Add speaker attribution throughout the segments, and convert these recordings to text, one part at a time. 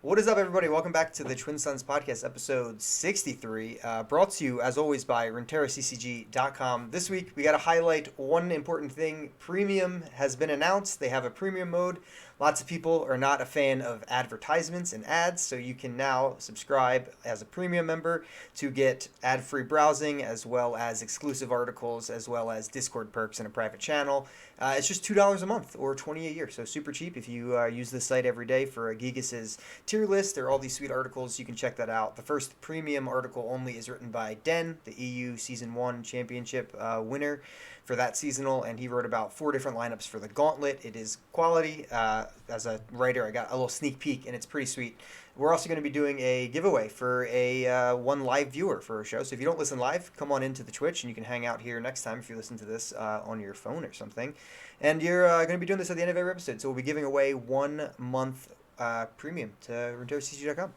Speaker 1: What is up, everybody? Welcome back to the Twin Sons Podcast, episode 63, brought to you, as always, by RuneterraCCG.com. This week, we got to highlight one important thing. Premium has been announced. They have a premium mode. Lots of people are not a fan of advertisements and ads, so you can now subscribe as a premium member to get ad-free browsing, as well as exclusive articles, as well as Discord perks and a private channel. It's just $2 a month or $20 a year, so super cheap if you use this site every day for Gigas's tier list. There are all these sweet articles. You can check that out. The first premium article only is written by Den, the EU Season 1 Championship winner for that seasonal, and he wrote about 4 different lineups for the Gauntlet. It is quality. As a writer, I got a little sneak peek, and it's pretty sweet. We're also going to be doing a giveaway for a one live viewer for a show. So if you don't listen live, come on into the Twitch, and you can hang out here next time if you listen to this on your phone or something. And you're going to be doing this at the end of every episode. So we'll be giving away 1 month premium to RuneterraCCG.com.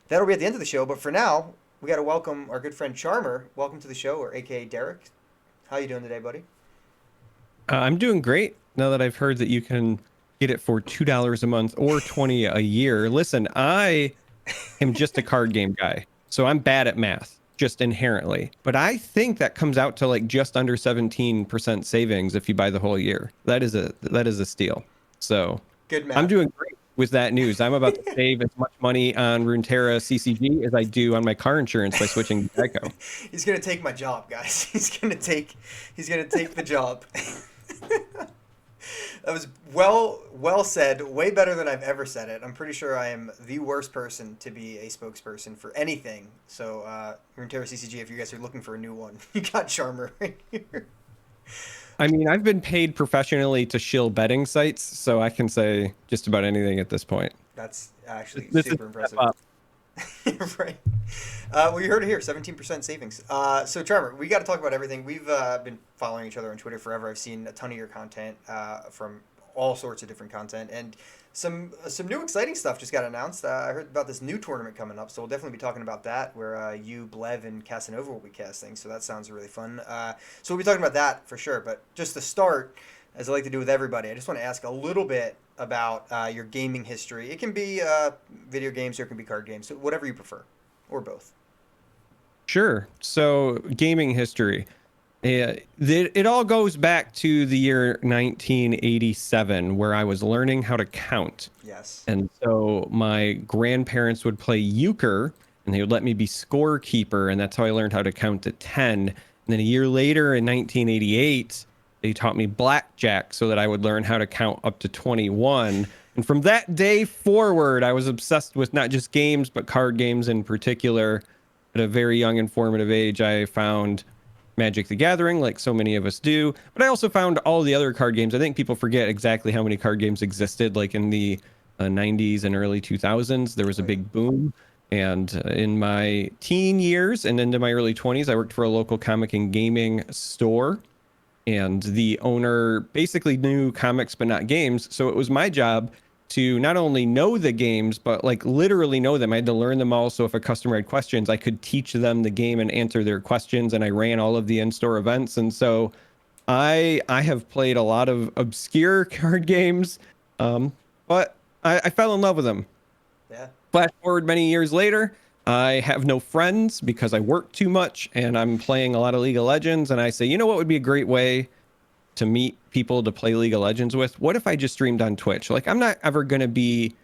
Speaker 1: That'll be at the end of the show. But for now, we got to welcome our good friend Charm3r. Welcome to the show, or AKA Derek. How you doing today, buddy?
Speaker 2: I'm doing great now that I've heard that you can get it for $2 a month or $20 a year. Listen, I am just a card game guy, so I'm bad at math just inherently. But I think that comes out to like just under 17% savings if you buy the whole year. That is a steal. So
Speaker 1: Good math.
Speaker 2: I'm doing great with that news. I'm about to save as much money on Runeterra CCG as I do on my car insurance by switching to Geico.
Speaker 1: He's gonna take my job, guys. He's gonna take the job. That was well said. Way better than I've ever said it. I'm pretty sure I am the worst person to be a spokesperson for anything. So, Runeterra CCG, if you guys are looking for a new one, you got Charm3r right here.
Speaker 2: I mean, I've been paid professionally to shill betting sites, so I can say just about anything at this point.
Speaker 1: That's actually
Speaker 2: This
Speaker 1: super
Speaker 2: is
Speaker 1: impressive.
Speaker 2: up.
Speaker 1: Right. Well, you heard it here, 17% savings. So, Charm3r, we got to talk about everything. We've been following each other on Twitter forever. I've seen a ton of your content from all sorts of different content. And some new exciting stuff just got announced. I heard about this new tournament coming up, so we'll definitely be talking about that, where you, Blev, and Casanova will be casting. So that sounds really fun. So we'll be talking about that for sure. But just to start, as I like to do with everybody, I just want to ask a little bit about your gaming history. It can be video games or it can be card games, so whatever you prefer, or both.
Speaker 2: Sure. So gaming history. It all goes back to the year 1987, where I was learning how to count.
Speaker 1: Yes.
Speaker 2: And so my grandparents would play euchre, and they would let me be scorekeeper, and that's how I learned how to count to 10. And then a year later, in 1988, they taught me blackjack so that I would learn how to count up to 21. And from that day forward, I was obsessed with not just games, but card games in particular. At a very young, informative age, I found Magic the Gathering, like so many of us do. But I also found all the other card games. I think people forget exactly how many card games existed. Like in the 90s and early 2000s, there was a big boom. And in my teen years and into my early 20s, I worked for a local comic and gaming store. And the owner basically knew comics, but not games. So it was my job to not only know the games, but like literally know them. I had to learn them all. So if a customer had questions, I could teach them the game and answer their questions. And I ran all of the in-store events. And so I have played a lot of obscure card games, but I fell in love with them.
Speaker 1: Yeah.
Speaker 2: Flash forward many years later, I have no friends because I work too much and I'm playing a lot of League of Legends. And I say, you know what would be a great way to meet people to play League of Legends with? What if I just streamed on Twitch? Like, I'm not ever going to be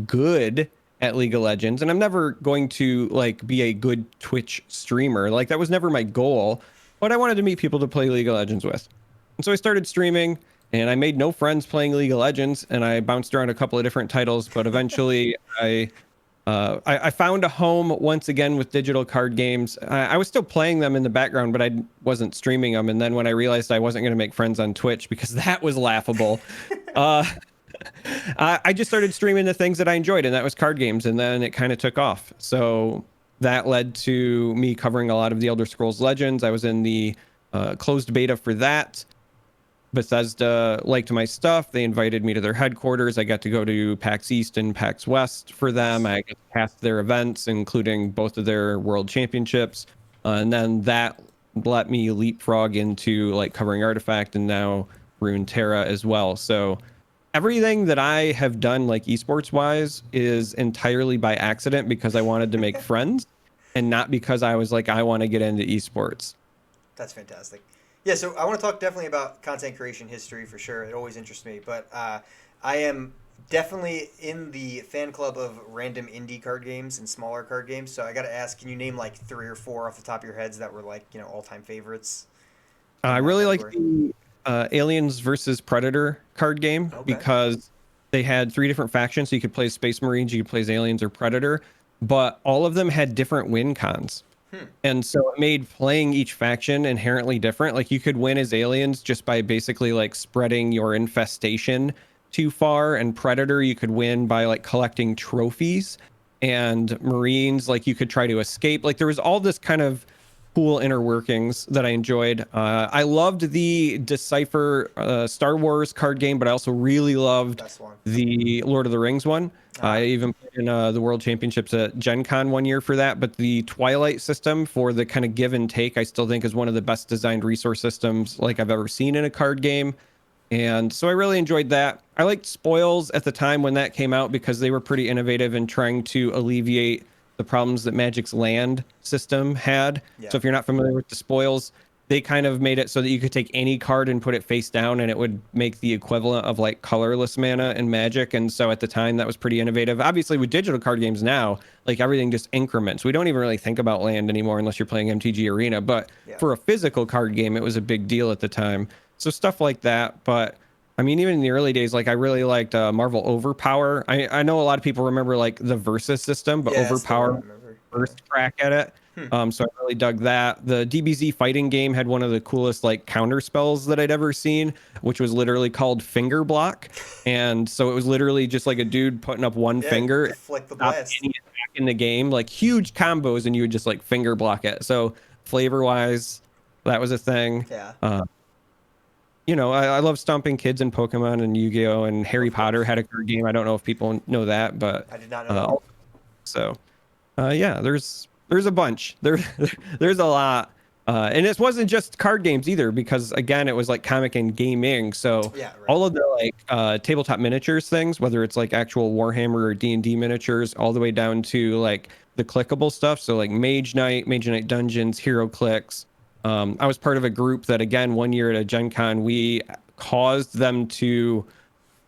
Speaker 2: good at League of Legends, and I'm never going to like be a good Twitch streamer. Like, that was never my goal, but I wanted to meet people to play League of Legends with. And so I started streaming, and I made no friends playing League of Legends, and I bounced around a couple of different titles, but eventually I found a home once again with digital card games. I was still playing them in the background, but I wasn't streaming them. And then when I realized I wasn't going to make friends on Twitch because that was laughable, I just started streaming the things that I enjoyed, and that was card games. And then it kind of took off. So that led to me covering a lot of the Elder Scrolls Legends. I was in the closed beta for that. Bethesda liked my stuff. They invited me to their headquarters. I got to go to PAX East and PAX West for them. I got to cast their events, including both of their world championships. And then that let me leapfrog into like covering Artifact and now Runeterra as well. So everything that I have done, like esports wise, is entirely by accident because I wanted to make friends and not because I was like, I want to get into esports.
Speaker 1: That's fantastic. Yeah, so I want to talk definitely about content creation history for sure. It always interests me, but I am definitely in the fan club of random indie card games and smaller card games. So I got to ask, can you name like three or four off the top of your heads that were like, all time favorites
Speaker 2: I
Speaker 1: in that
Speaker 2: really like
Speaker 1: category?
Speaker 2: the Aliens versus Predator card game
Speaker 1: Okay.
Speaker 2: because they had three different factions. So you could play Space Marines, you could play as Aliens or Predator, but all of them had different win cons.
Speaker 1: Hmm.
Speaker 2: And so it made playing each faction inherently different. Like you could win as aliens just by basically like spreading your infestation too far, and Predator you could win by like collecting trophies, and Marines like you could try to escape. Like there was all this kind of cool inner workings that I enjoyed. I loved the Decipher Star Wars card game, but I also really loved
Speaker 1: Best one.
Speaker 2: the Lord of the Rings one. I
Speaker 1: Ah,
Speaker 2: even played in the World Championships at Gen Con one year for that. But the Twilight system for the kind of give and take, I still think is one of the best designed resource systems like I've ever seen in a card game. And so I really enjoyed that. I liked Spoils at the time when that came out because they were pretty innovative in trying to alleviate the problems that Magic's land system had.
Speaker 1: yeah.
Speaker 2: So if you're not familiar with the Spoils, they kind of made it so that you could take any card and put it face down and it would make the equivalent of like colorless mana in Magic. And so at the time that was pretty innovative. Obviously with digital card games now, like everything just increments. We don't even really think about land anymore unless you're playing MTG Arena. But
Speaker 1: Yeah.
Speaker 2: for a physical card game, it was a big deal at the time. So stuff like that. But I mean, even in the early days, like I really liked Marvel Overpower. I know a lot of people remember like the Versus system, but
Speaker 1: Yeah, that's the one I
Speaker 2: Overpower
Speaker 1: remember. Yeah.
Speaker 2: first crack at it.
Speaker 1: Hmm.
Speaker 2: So I really dug that. The DBZ fighting game had one of the coolest like counter spells that I'd ever seen, which was literally called Finger Block. And so it was literally just like a dude putting up one
Speaker 1: Yeah,
Speaker 2: finger,
Speaker 1: deflect the
Speaker 2: stop
Speaker 1: blast.
Speaker 2: any attack in the game, like huge combos, and you would just like finger block it. So flavor wise, that was a thing.
Speaker 1: Yeah,
Speaker 2: I love stomping kids in Pokemon and Yu-Gi-Oh! And Harry
Speaker 1: of
Speaker 2: Potter
Speaker 1: course.
Speaker 2: had a card game. I don't know if people know that, but
Speaker 1: I did not know that.
Speaker 2: uh, so yeah, there's a bunch. There's a lot. And it wasn't just card games either, because again, it was like comic and gaming. So
Speaker 1: Yeah, right.
Speaker 2: all of the like tabletop miniatures things, whether it's like actual Warhammer or D&D miniatures, all the way down to like the clickable stuff. So like Mage Knight Dungeons, Hero Clicks. I was part of a group that again, one year at a Gen Con, we caused them to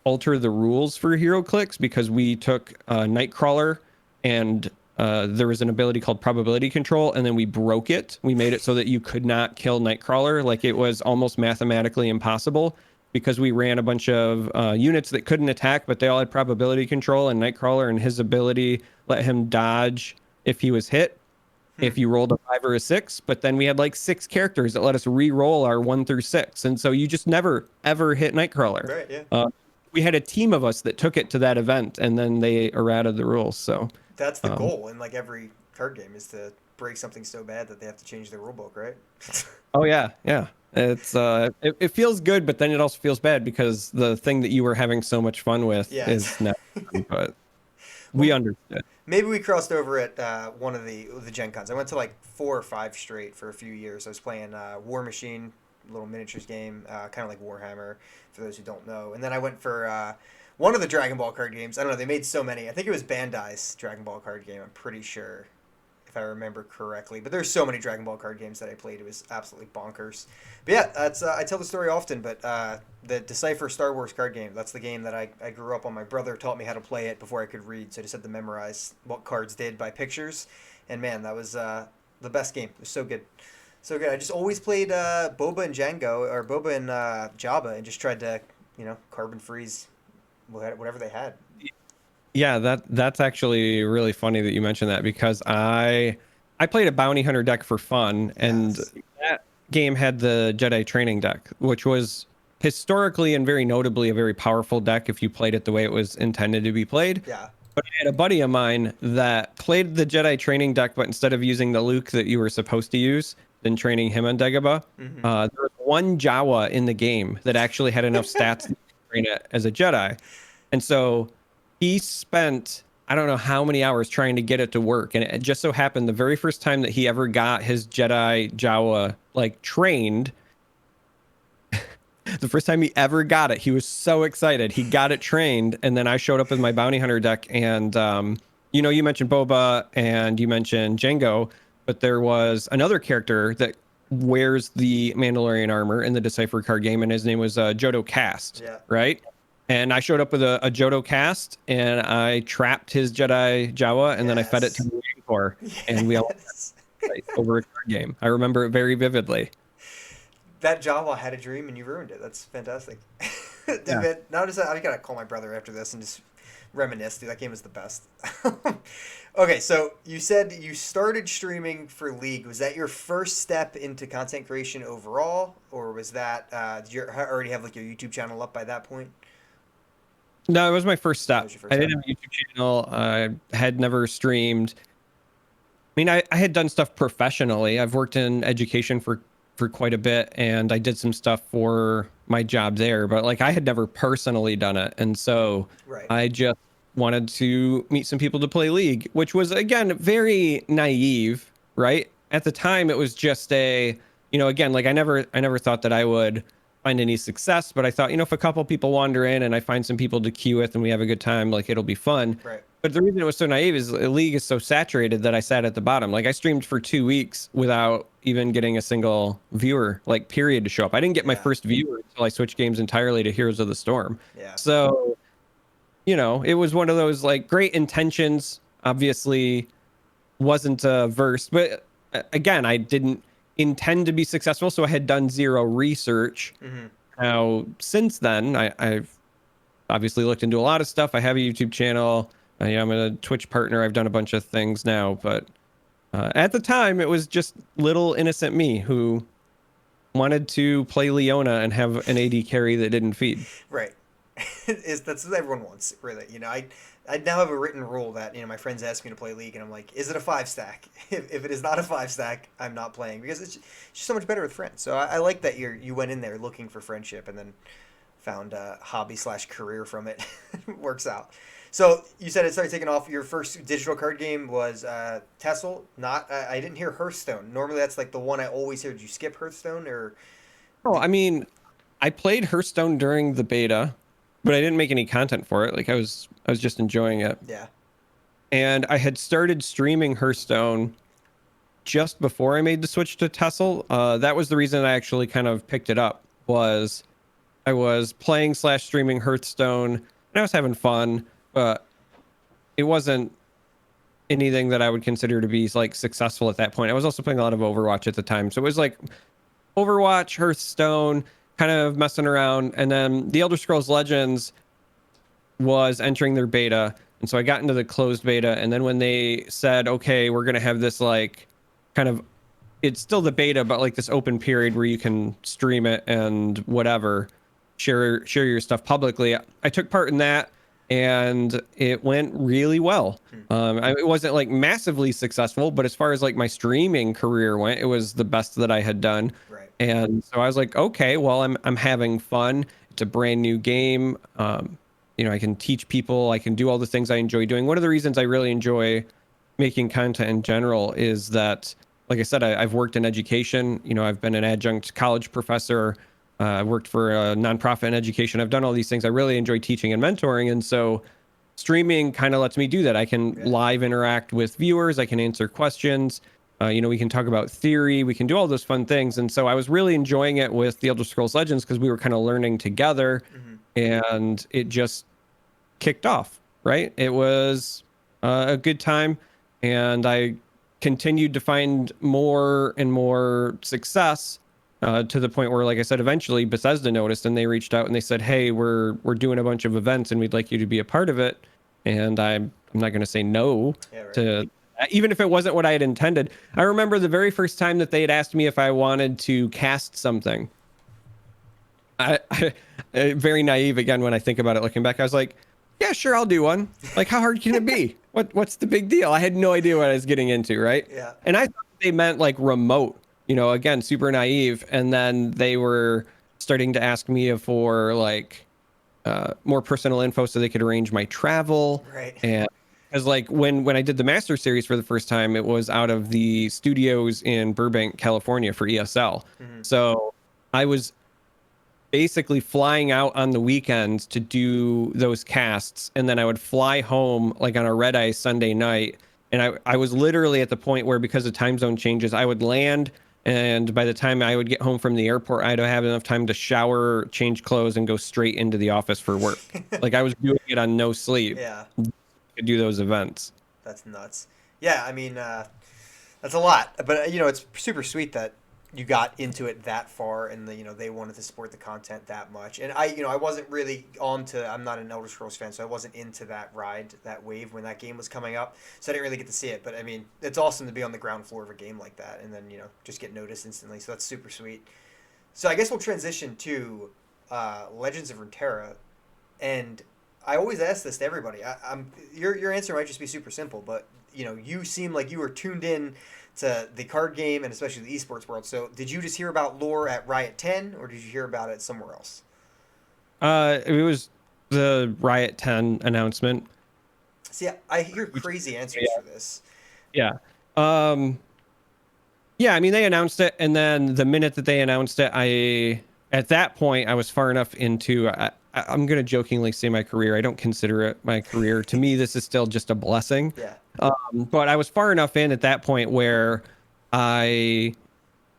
Speaker 2: alter the rules for Hero Clicks because we took Nightcrawler and there was an ability called probability control, and then we broke it. We made it so that you could not kill Nightcrawler. Like it was almost mathematically impossible because we ran a bunch of units that couldn't attack, but they all had probability control, and Nightcrawler and his ability let him dodge if he was hit. If you rolled a 5 or a 6, but then we had like 6 characters that let us re-roll our 1 through 6, and so you just never ever hit Nightcrawler.
Speaker 1: Right, yeah.
Speaker 2: We had a team of us that took it to that event, and then they errated the rules. So,
Speaker 1: That's the
Speaker 2: um,
Speaker 1: goal in like every card game is to break something so bad that they have to change the rule book, right?
Speaker 2: oh yeah, yeah, it's it feels good, but then it also feels bad because the thing that you were having so much fun with
Speaker 1: Yeah.
Speaker 2: is not fun, but we
Speaker 1: Well,
Speaker 2: understood.
Speaker 1: maybe we crossed over at one of the Gen Cons. I went to like 4 or 5 straight for a few years. I was playing War Machine, little miniatures game, kind of like Warhammer, for those who don't know. And then I went for one of the Dragon Ball card games. I don't know, they made so many. I think it was Bandai's Dragon Ball card game, I'm pretty sure, if I remember correctly. But there's so many Dragon Ball card games that I played. It was absolutely bonkers. But yeah, that's I tell the story often, but the Decipher Star Wars card game, that's the game that I grew up on. My brother taught me how to play it before I could read, so I just had to memorize what cards did by pictures. And man, that was the best game. It was so good. So good. I just always played Boba and Django, or Boba and Jabba, and just tried to, carbon freeze whatever they had.
Speaker 2: Yeah, that's actually really funny that you mentioned that because I played a bounty hunter deck for fun, and
Speaker 1: Yes.
Speaker 2: that game had the Jedi training deck, which was historically and very notably a very powerful deck if you played it the way it was intended to be played.
Speaker 1: Yeah.
Speaker 2: But I had a buddy of mine that played the Jedi training deck, but instead of using the Luke that you were supposed to use, then training him on Dagobah,
Speaker 1: Hmm.
Speaker 2: there was one Jawa in the game that actually had enough stats to train it as a Jedi. And so he spent, I don't know how many hours trying to get it to work. And it just so happened the very first time that he ever got his Jedi Jawa like trained, The first time he ever got it, he was so excited. He got it trained, and then I showed up with my bounty hunter deck. And you mentioned Boba and you mentioned Django, but there was another character that wears the Mandalorian armor in the Decipher card game, and his name was Jodo Cast, right? And I showed up with a Jodo Cast, and I trapped his Jedi Jawa, and then I fed it to the Rancor, and we all over a card game. I remember it very vividly.
Speaker 1: That Jawa had a dream, and you ruined it. That's fantastic. Dude,
Speaker 2: Yeah.
Speaker 1: man, now I gotta call my brother after this and just reminisce. Dude, that game was the best. Okay, so you said you started streaming for League. Was that your first step into content creation overall, or was that did you already have like your YouTube channel up by that point?
Speaker 2: No, it was my first
Speaker 1: That
Speaker 2: step.
Speaker 1: was your first
Speaker 2: I
Speaker 1: step.
Speaker 2: didn't have a YouTube channel. I had never streamed. I mean, I had done stuff professionally. I've worked in education for quite a bit, and I did some stuff for my job there, but like I had never personally done it. And so
Speaker 1: Right.
Speaker 2: I just wanted to meet some people to play League, which was again very naive, right? At the time it was just again, like I never thought that I would find any success, but I thought, if a couple people wander in and I find some people to queue with and we have a good time, like it'll be fun.
Speaker 1: Right.
Speaker 2: But the reason it was so naive is the League is so saturated that I sat at the bottom. Like I streamed for 2 weeks without even getting a single viewer, like period, to show up. I didn't get my first viewer until I switched games entirely to Heroes of the Storm.
Speaker 1: Yeah.
Speaker 2: So, it was one of those like great intentions. Obviously, wasn't versed, but again, I didn't intend to be successful, so I had done zero research. Now, since then, I've obviously looked into a lot of stuff. I have a YouTube channel. I'm a Twitch partner. I've done a bunch of things now, but at the time, it was just little innocent me who wanted to play Leona and have an AD carry that didn't feed.
Speaker 1: Right. That's what everyone wants, really. I now have a written rule that my friends ask me to play League, and I'm like, is it a 5-stack? If it is not a 5-stack, I'm not playing, because it's just so much better with friends. So I like that you went in there looking for friendship and then found a hobby/career from it. Works out. So you said it started taking off. Your first digital card game was Tessel. Not I didn't hear Hearthstone. Normally that's like the one I always hear. Did you skip Hearthstone or?
Speaker 2: Oh, I mean, I played Hearthstone during the beta, but I didn't make any content for it. Like I was just enjoying it.
Speaker 1: Yeah.
Speaker 2: And I had started streaming Hearthstone just before I made the switch to Tessel. That was the reason I actually kind of picked it up. Was I was playing/streaming Hearthstone, and I was having fun, but it wasn't anything that I would consider to be like successful at that point. I was also playing a lot of Overwatch at the time, so it was like Overwatch, Hearthstone, kind of messing around, and then The Elder Scrolls Legends was entering their beta, and so I got into the closed beta. And then when they said, okay, we're gonna have this like kind of, it's still the beta, but like this open period where you can stream it and whatever, share your stuff publicly, I took part in that, and it went really well. It wasn't like massively successful, but as far as like my streaming career went, it was the best that I had done.
Speaker 1: Right.
Speaker 2: And so I was like, okay, well, I'm having fun. It's a brand new game. I can teach people. I can do all the things I enjoy doing. One of the reasons I really enjoy making content in general is that, like I said, I've worked in education. I've been an adjunct college professor. I've worked for a nonprofit in education. I've done all these things. I really enjoy teaching and mentoring. And so streaming kind of lets me do that. I can live interact with viewers. I can answer questions. We can talk about theory. We can do all those fun things. And so I was really enjoying it with The Elder Scrolls Legends because we were kind of learning together, and it just kicked off, right? It was a good time, and I continued to find more and more success to the point where, like I said, eventually Bethesda noticed, and they reached out and they said, hey, we're doing a bunch of events and we'd like you to be a part of it. And I'm not going to say no to, even if it wasn't what I had intended. I remember the very first time that they had asked me if I wanted to cast something. I very naive again when I think about it looking back. I was like, yeah, sure, I'll do one. Like, how hard can it be? What's the big deal? I had no idea what I was getting into, right?
Speaker 1: Yeah.
Speaker 2: And I thought they meant like remote, again, super naive. And then they were starting to ask me for like more personal info so they could arrange my travel.
Speaker 1: Right.
Speaker 2: And because like when I did the Master Series for the first time, it was out of the studios in Burbank, California for ESL. So I was basically flying out on the weekends to do those casts, and then I would fly home like on a red eye Sunday night. And I was literally at the point where, because of time zone changes, I would land, and by the time I would get home from the airport, I'd have enough time to shower, change clothes, and go straight into the office for work. Like, I was doing it on no sleep
Speaker 1: Yeah,
Speaker 2: to do those events.
Speaker 1: that's nuts. Yeah, I mean, that's a lot, but it's super sweet that you got into it that far, and they wanted to support the content that much. And I wasn't really I'm not an Elder Scrolls fan, so I wasn't into that ride, that wave when that game was coming up, so I didn't really get to see it. But I mean, it's awesome to be on the ground floor of a game like that, and then just get noticed instantly. So that's super sweet. So I guess we'll transition to Legends of Runeterra, and I always ask this to everybody. Your answer might just be super simple, but you seem like you were tuned in to the card game and especially the esports world. So did you just hear about lore at Riot 10, or did you hear about it somewhere else?
Speaker 2: It was the Riot 10 announcement.
Speaker 1: See, I hear crazy answers for this.
Speaker 2: Yeah. Yeah, I mean, they announced it, and then the minute that they announced it, at that point, I was far enough into, I'm going to jokingly say my career. I don't consider it my career. To me, this is still just a blessing.
Speaker 1: Yeah.
Speaker 2: But I was far enough in at that point where I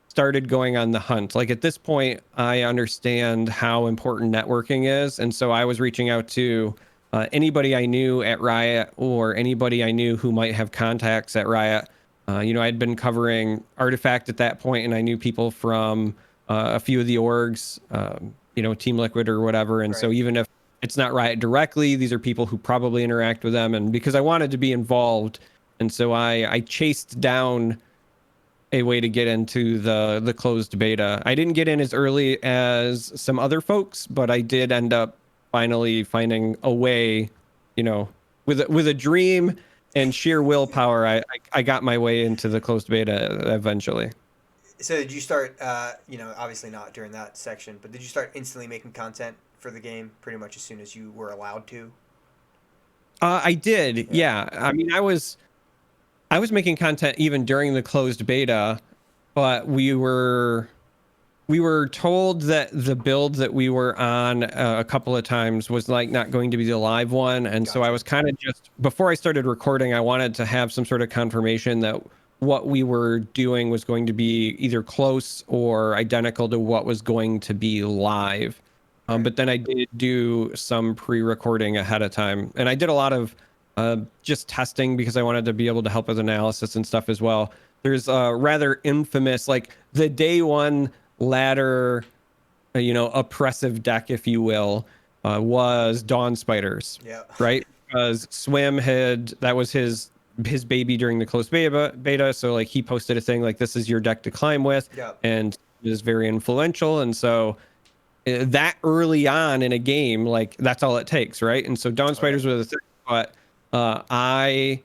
Speaker 2: started going on the hunt. Like, at this point, I understand how important networking is. And so I was reaching out to anybody I knew at Riot, or anybody I knew who might have contacts at Riot. I'd been covering Artifact at that point, and I knew people from a few of the orgs, Team Liquid or whatever. And so even if it's not Riot directly, these are people who probably interact with them. And because I wanted to be involved, and so I chased down a way to get into the closed beta. I didn't get in as early as some other folks, but I did end up finally finding a way, with a dream and sheer willpower. I got my way into the closed beta eventually.
Speaker 1: So did you start, obviously not during that section, but did you start instantly making content for the game pretty much as soon as you were allowed to?
Speaker 2: I did. Yeah. I mean, I was making content even during the closed beta, but we were told that the build that we were on a couple of times was like not going to be the live one. And so I was kind of just, before I started recording, I wanted to have some sort of confirmation that what we were doing was going to be either close or identical to what was going to be live. But then I did do some pre-recording ahead of time, and I did a lot of just testing because I wanted to be able to help with analysis and stuff as well. There's a rather infamous, like, the day one ladder, oppressive deck, if you will, was Dawn Spiders.
Speaker 1: Yeah.
Speaker 2: Right? Because that was his baby during the closed beta. So like, he posted a thing like, this is your deck to climb with.
Speaker 1: Yeah.
Speaker 2: And it is very influential. And so that early on in a game, like, that's all it takes, right? And so Dawn Spiders was a thing, but I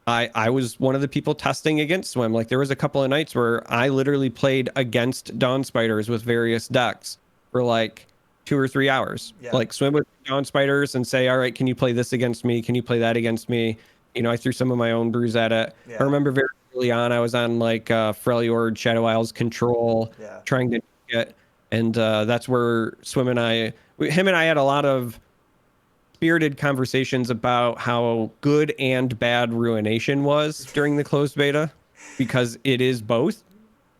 Speaker 2: was one of the people testing against Swim. Like, there was a couple of nights where I literally played against Dawn Spiders with various decks for like 2 or 3 hours.
Speaker 1: Yeah.
Speaker 2: Like, Swim with Dawn Spiders and say, all right, can you play this against me? Can you play that against me? I threw some of my own brews at it.
Speaker 1: Yeah.
Speaker 2: I remember very early on, I was on like Freljord, Shadow Isles Control, trying to get, and that's where him and I had a lot of spirited conversations about how good and bad Ruination was during the closed beta, because it is both.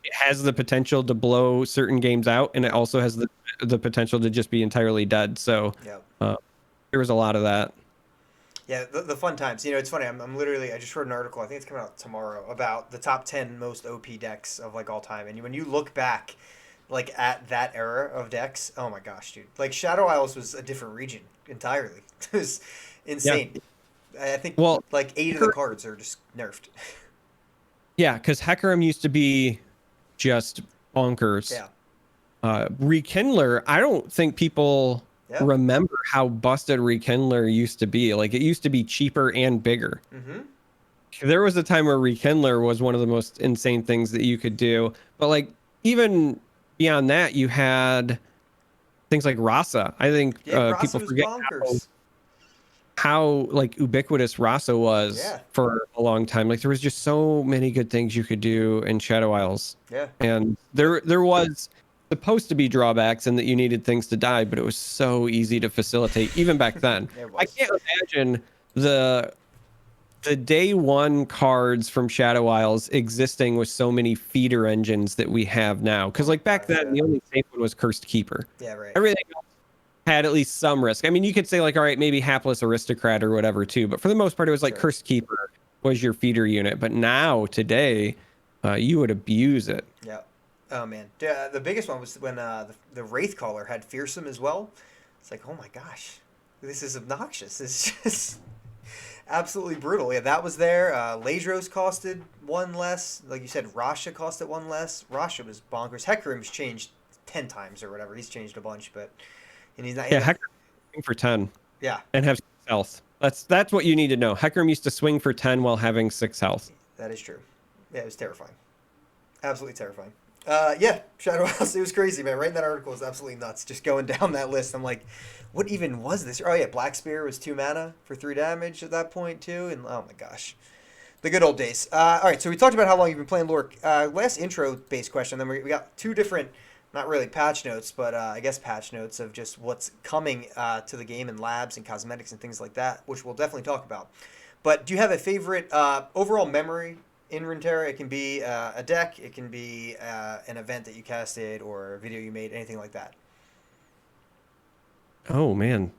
Speaker 2: It has the potential to blow certain games out, and it also has the potential to just be entirely dead. So there was a lot of that.
Speaker 1: Yeah, the fun times. It's funny. I'm literally, I just wrote an article, I think it's coming out tomorrow, about the top 10 most OP decks of like all time. And when you look back, like, at that era of decks, oh my gosh, dude! Like, Shadow Isles was a different region entirely. It was insane. Yeah. I think like 8 of the cards are just nerfed.
Speaker 2: Yeah, because Hecarim used to be just bonkers.
Speaker 1: Yeah.
Speaker 2: Rekindler, I don't think people remember how busted Rekindler used to be. Like, it used to be cheaper and bigger. Mm-hmm. There was a time where Rekindler was one of the most insane things that you could do. But like, even beyond that, you had things like Rasa. I think people forget how like ubiquitous Rasa was for a long time. Like, there was just so many good things you could do in Shadow Isles.
Speaker 1: Yeah.
Speaker 2: And there was supposed to be drawbacks and that you needed things to die, but it was so easy to facilitate even back then. I can't imagine the day one cards from Shadow Isles existing with so many feeder engines that we have now. Because like back then, the only safe one was Cursed Keeper.
Speaker 1: Yeah, right.
Speaker 2: Everything else had at least some risk. I mean, you could say like, all right, maybe Hapless Aristocrat or whatever too, but for the most part, it was like Cursed Keeper was your feeder unit. But now, today, you would abuse it.
Speaker 1: Yeah. Oh man, the biggest one was when the Wraith Caller had Fearsome as well. It's like, oh my gosh, this is obnoxious. It's just absolutely brutal. Yeah, that was there. Ladros costed one less. Like you said, Rasha costed one less. Rasha was bonkers. Hecarim's changed 10 times or whatever. He's changed a bunch, but and he's not.
Speaker 2: Yeah, Hecarim for 10.
Speaker 1: Yeah,
Speaker 2: and have 6 health. That's what you need to know. Hecarim used to swing for 10 while having 6 health.
Speaker 1: that is true. Yeah, it was terrifying. Absolutely terrifying. Yeah, Shadow House, it was crazy, man. Writing that article was absolutely nuts. Just going down that list, I'm like, what even was this? Oh, yeah, Black Spear was 2 mana for 3 damage at that point, too. And oh my gosh. The good old days. All right, so we talked about how long you've been playing Lore. Last intro-based question, then we got 2 different, not really patch notes, but I guess patch notes of just what's coming to the game and labs and cosmetics and things like that, which we'll definitely talk about. But do you have a favorite overall memory in Runeterra? It can be a deck, it can be an event that you casted or a video you made, anything like that.
Speaker 2: Oh man,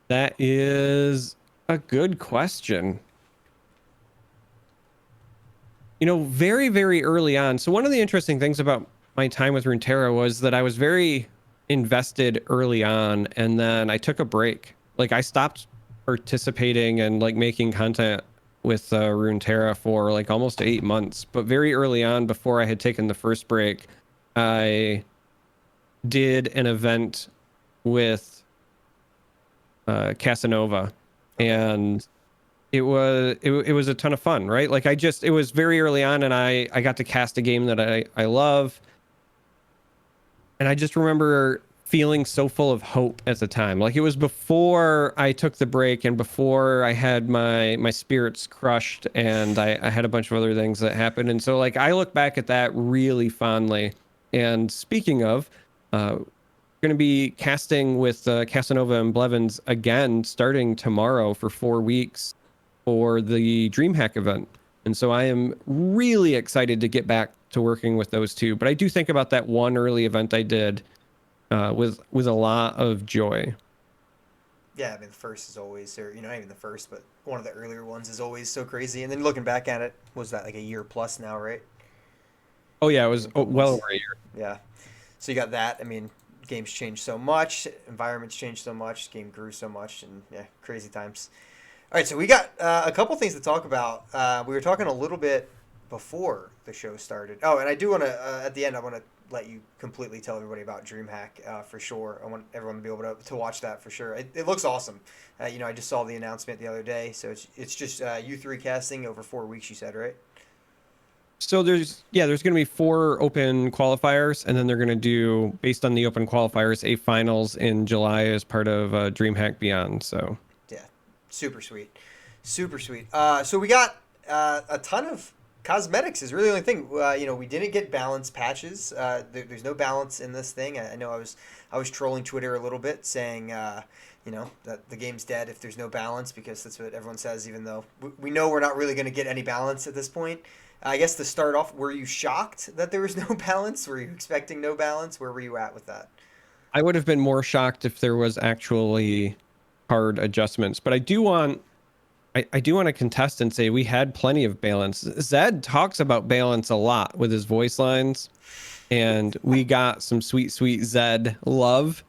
Speaker 2: that is a good question. You know, very, very early on. So one of the interesting things about my time with Runeterra was that I was very invested early on, and then I took a break. Like I stopped participating and like making content with Runeterra for like almost 8 months. But very early on, before I had taken the first break, I did an event with Casanova, and it was a ton of fun, right? Like it was very early on, and I got to cast a game that I love, and I just remember feeling so full of hope at the time. Like it was before I took the break and before I had my spirits crushed, and I had a bunch of other things that happened. And so like I look back at that really fondly. And speaking of, going to be casting with Casanova and Blevins again starting tomorrow for 4 weeks for the Dreamhack event. And so I am really excited to get back to working with those two. But I do think about that one early event I did with a lot of joy.
Speaker 1: Yeah, I mean, the first is always, or, not even the first, but one of the earlier ones is always so crazy. And then looking back at it, was that like a year plus now, right?
Speaker 2: Oh, yeah, it was well over a year.
Speaker 1: Yeah. So you got that. I mean, games changed so much, environments changed so much, game grew so much, and yeah, crazy times. All right, so we got a couple things to talk about. We were talking a little bit before the show started. Oh, and I do want to, at the end, I want to let you completely tell everybody about Dreamhack for sure. I want everyone to be able to watch that for sure. It looks awesome. I just saw the announcement the other day, so it's just U3 casting over 4 weeks, you said, right?
Speaker 2: So there's going to be 4 open qualifiers, and then they're going to do, based on the open qualifiers, a finals in July as part of Dreamhack Beyond. So
Speaker 1: yeah, super sweet. So we got a ton of cosmetics is really the only thing. We didn't get balance patches. There's no balance in this thing. I know I was trolling Twitter a little bit saying that the game's dead if there's no balance, because that's what everyone says, even though we know we're not really going to get any balance at this point. I guess to start off, were you shocked that there was no balance? Were you expecting no balance? Where were you at with that?
Speaker 2: I would have been more shocked if there was actually card adjustments, but I do want to contest and say we had plenty of balance. Zed talks about balance a lot with his voice lines, and we got some sweet Zed love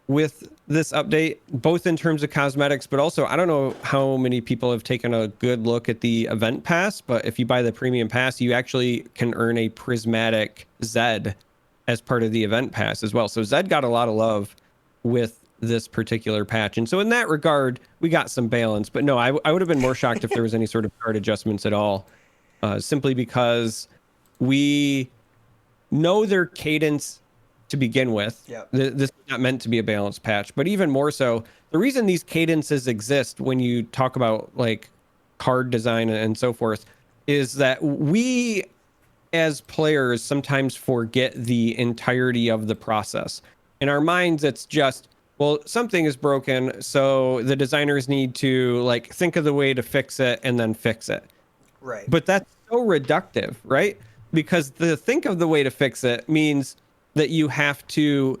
Speaker 2: with this update, both in terms of cosmetics, but also I don't know how many people have taken a good look at the event pass, but if you buy the premium pass, you actually can earn a prismatic Zed as part of the event pass as well. So Zed got a lot of love with this particular patch, and so in that regard we got some balance. But no, I would have been more shocked if there was any sort of card adjustments at all, simply because we know their cadence to begin with.
Speaker 1: Yep.
Speaker 2: This is not meant to be a balanced patch, but even more so, the reason these cadences exist when you talk about like card design and so forth is that we as players sometimes forget the entirety of the process. In our minds, it's just, well, something is broken, so the designers need to like think of the way to fix it and then fix it.
Speaker 1: Right.
Speaker 2: But that's so reductive, right? Because the think of the way to fix it means that you have to,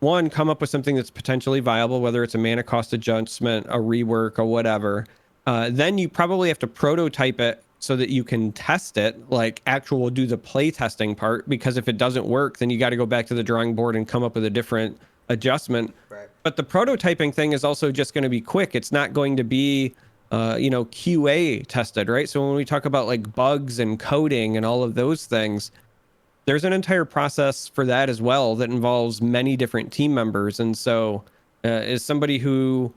Speaker 2: one, come up with something that's potentially viable, whether it's a mana cost adjustment, a rework, or whatever. Then you probably have to prototype it so that you can test it, like actual do the play testing part, because if it doesn't work, then you got to go back to the drawing board and come up with a different adjustment.
Speaker 1: Right.
Speaker 2: But the prototyping thing is also just going to be quick. It's not going to be, QA tested, right? So when we talk about like bugs and coding and all of those things, there's an entire process for that as well that involves many different team members. And so as somebody who,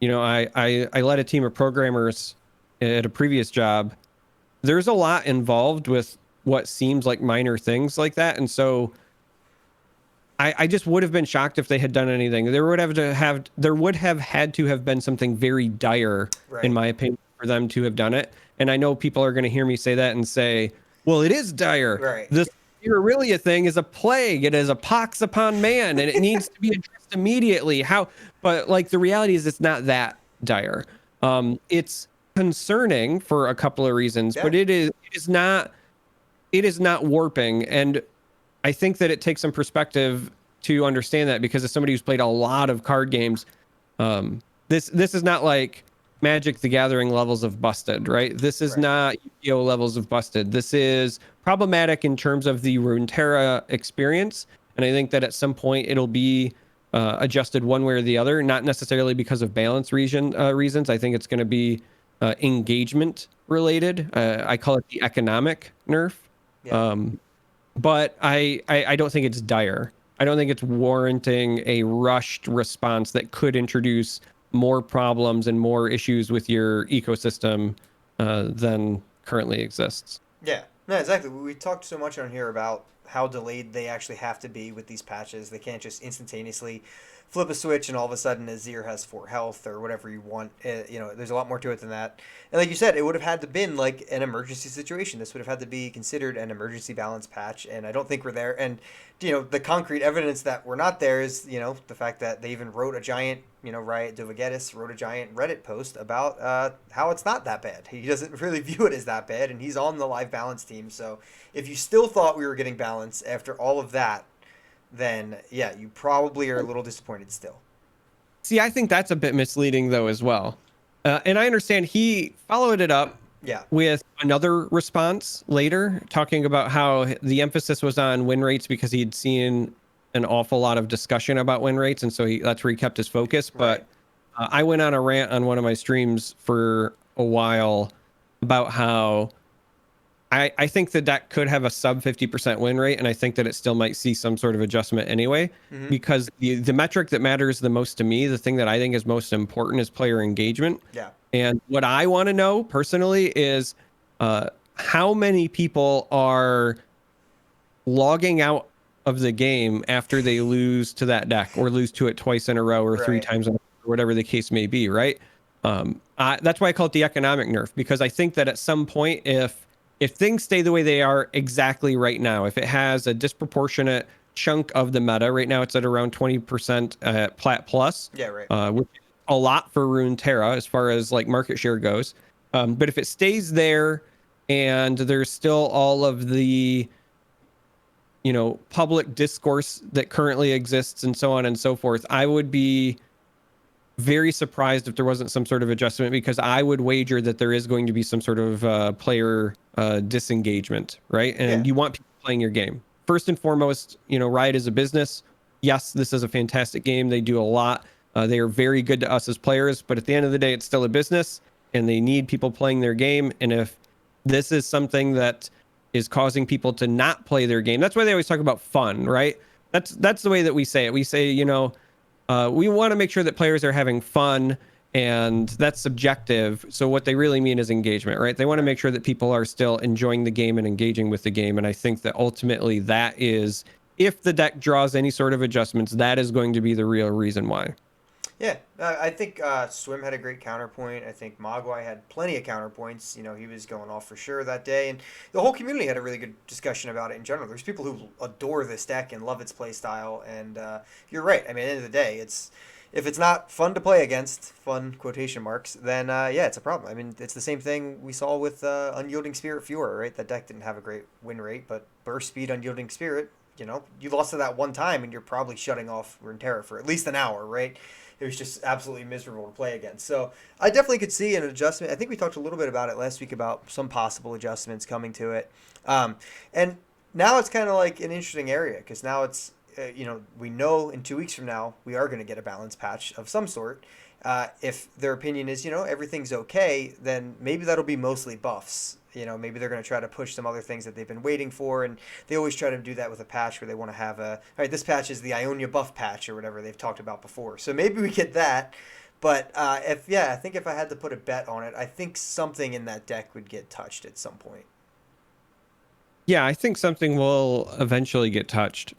Speaker 2: I led a team of programmers at a previous job, there's a lot involved with what seems like minor things like that. And so I just would have been shocked if they had done anything. There would have had to have been something very dire,
Speaker 1: Right.
Speaker 2: in my opinion, for them to have done it. And I know people are going to hear me say that and say, well, it is dire.
Speaker 1: Right.
Speaker 2: This Aurelia thing is a plague. It is a pox upon man, and it needs to be addressed immediately. But like the reality is it's not that dire. It's concerning for a couple of reasons,
Speaker 1: Yeah.
Speaker 2: but it is not warping. And I think that it takes some perspective to understand that, because as somebody who's played a lot of card games, this is not like Magic the Gathering levels of busted, right? This is
Speaker 1: Right.
Speaker 2: not Yu-Gi-Oh levels of busted. This is problematic in terms of the Runeterra experience, and I think that at some point it'll be adjusted one way or the other, not necessarily because of balance reasons. I think it's going to be engagement related. I call it the economic nerf.
Speaker 1: Yeah.
Speaker 2: But I don't think it's dire. I don't think it's warranting a rushed response that could introduce more problems and more issues with your ecosystem than currently exists.
Speaker 1: Yeah, no, exactly. We talked so much on here about how delayed they actually have to be with these patches. They can't just instantaneously flip a switch and all of a sudden Azir has 4 health or whatever you want. There's a lot more to it than that. And like you said, it would have had to been like an emergency situation. This would have had to be considered an emergency balance patch, and I don't think we're there. And the concrete evidence that we're not there is the fact that they even wrote a giant Riot Dovagetis wrote a giant Reddit post about how it's not that bad. He doesn't really view it as that bad, and he's on the live balance team. So if you still thought we were getting balance after all of that, then yeah, you probably are a little disappointed still.
Speaker 2: See, I think that's a bit misleading though as well. And I understand he followed it up
Speaker 1: Yeah.
Speaker 2: with another response later, talking about how the emphasis was on win rates because he'd seen an awful lot of discussion about win rates, and so that's where he kept his focus. But I went on a rant on one of my streams for a while about how I think the deck could have a sub 50% win rate, and I think that it still might see some sort of adjustment anyway, because the metric that matters the most to me, the thing that I think is most important, is player engagement.
Speaker 1: Yeah.
Speaker 2: And what I want to know personally is how many people are logging out of the game after they lose to that deck, or lose to it twice in a row, or 3 times in a row, or whatever the case may be, right? That's why I call it the economic nerf, because I think that at some point, if things stay the way they are exactly right now, if it has a disproportionate chunk of the meta, right now it's at around 20% at Plat Plus,
Speaker 1: Yeah, right.
Speaker 2: which is a lot for Runeterra as far as like market share goes. But if it stays there and there's still all of the public discourse that currently exists and so on and so forth, I would be very surprised if there wasn't some sort of adjustment, because I would wager that there is going to be some sort of player disengagement, right? And you want people playing your game. First and foremost, Riot is a business. Yes, this is a fantastic game. They do a lot. They are very good to us as players, but at the end of the day, it's still a business, and they need people playing their game. And if this is something that is causing people to not play their game, that's why they always talk about fun, right? That's the way that we say it. We say, we want to make sure that players are having fun, and that's subjective. So what they really mean is engagement, right? They want to make sure that people are still enjoying the game and engaging with the game. And I think that ultimately that is, if the deck draws any sort of adjustments, that is going to be the real reason why.
Speaker 1: Yeah, I think Swim had a great counterpoint. I think Mogwai had plenty of counterpoints. You know, he was going off for sure that day, and the whole community had a really good discussion about it in general. There's people who adore this deck and love its play style, and you're right. I mean, at the end of the day, it's if it's not fun to play against, fun quotation marks, then yeah, it's a problem. I mean, it's the same thing we saw with Unyielding Spirit Fuhrer, right? That deck didn't have a great win rate, but Burst Speed Unyielding Spirit, you know, you lost to that one time, and you're probably shutting off Runeterra for at least an hour, right? It was just absolutely miserable to play against. So I definitely could see an adjustment. I think we talked a little bit about it last week about some possible adjustments coming to it. And now it's kind of like an interesting area because now it's, you know, we know in 2 weeks from now we are going to get a balance patch of some sort. If their opinion is, you know, everything's okay, then maybe that'll be mostly buffs. You know, maybe they're going to try to push some other things that they've been waiting for, and they always try to do that with a patch where they want to have a, all right, this patch is the Ionia buff patch or whatever they've talked about before. So maybe we get that. But if yeah, I think if I had to put a bet on it, I think something in that deck would get touched at some point.
Speaker 2: Yeah, I think something will eventually get touched.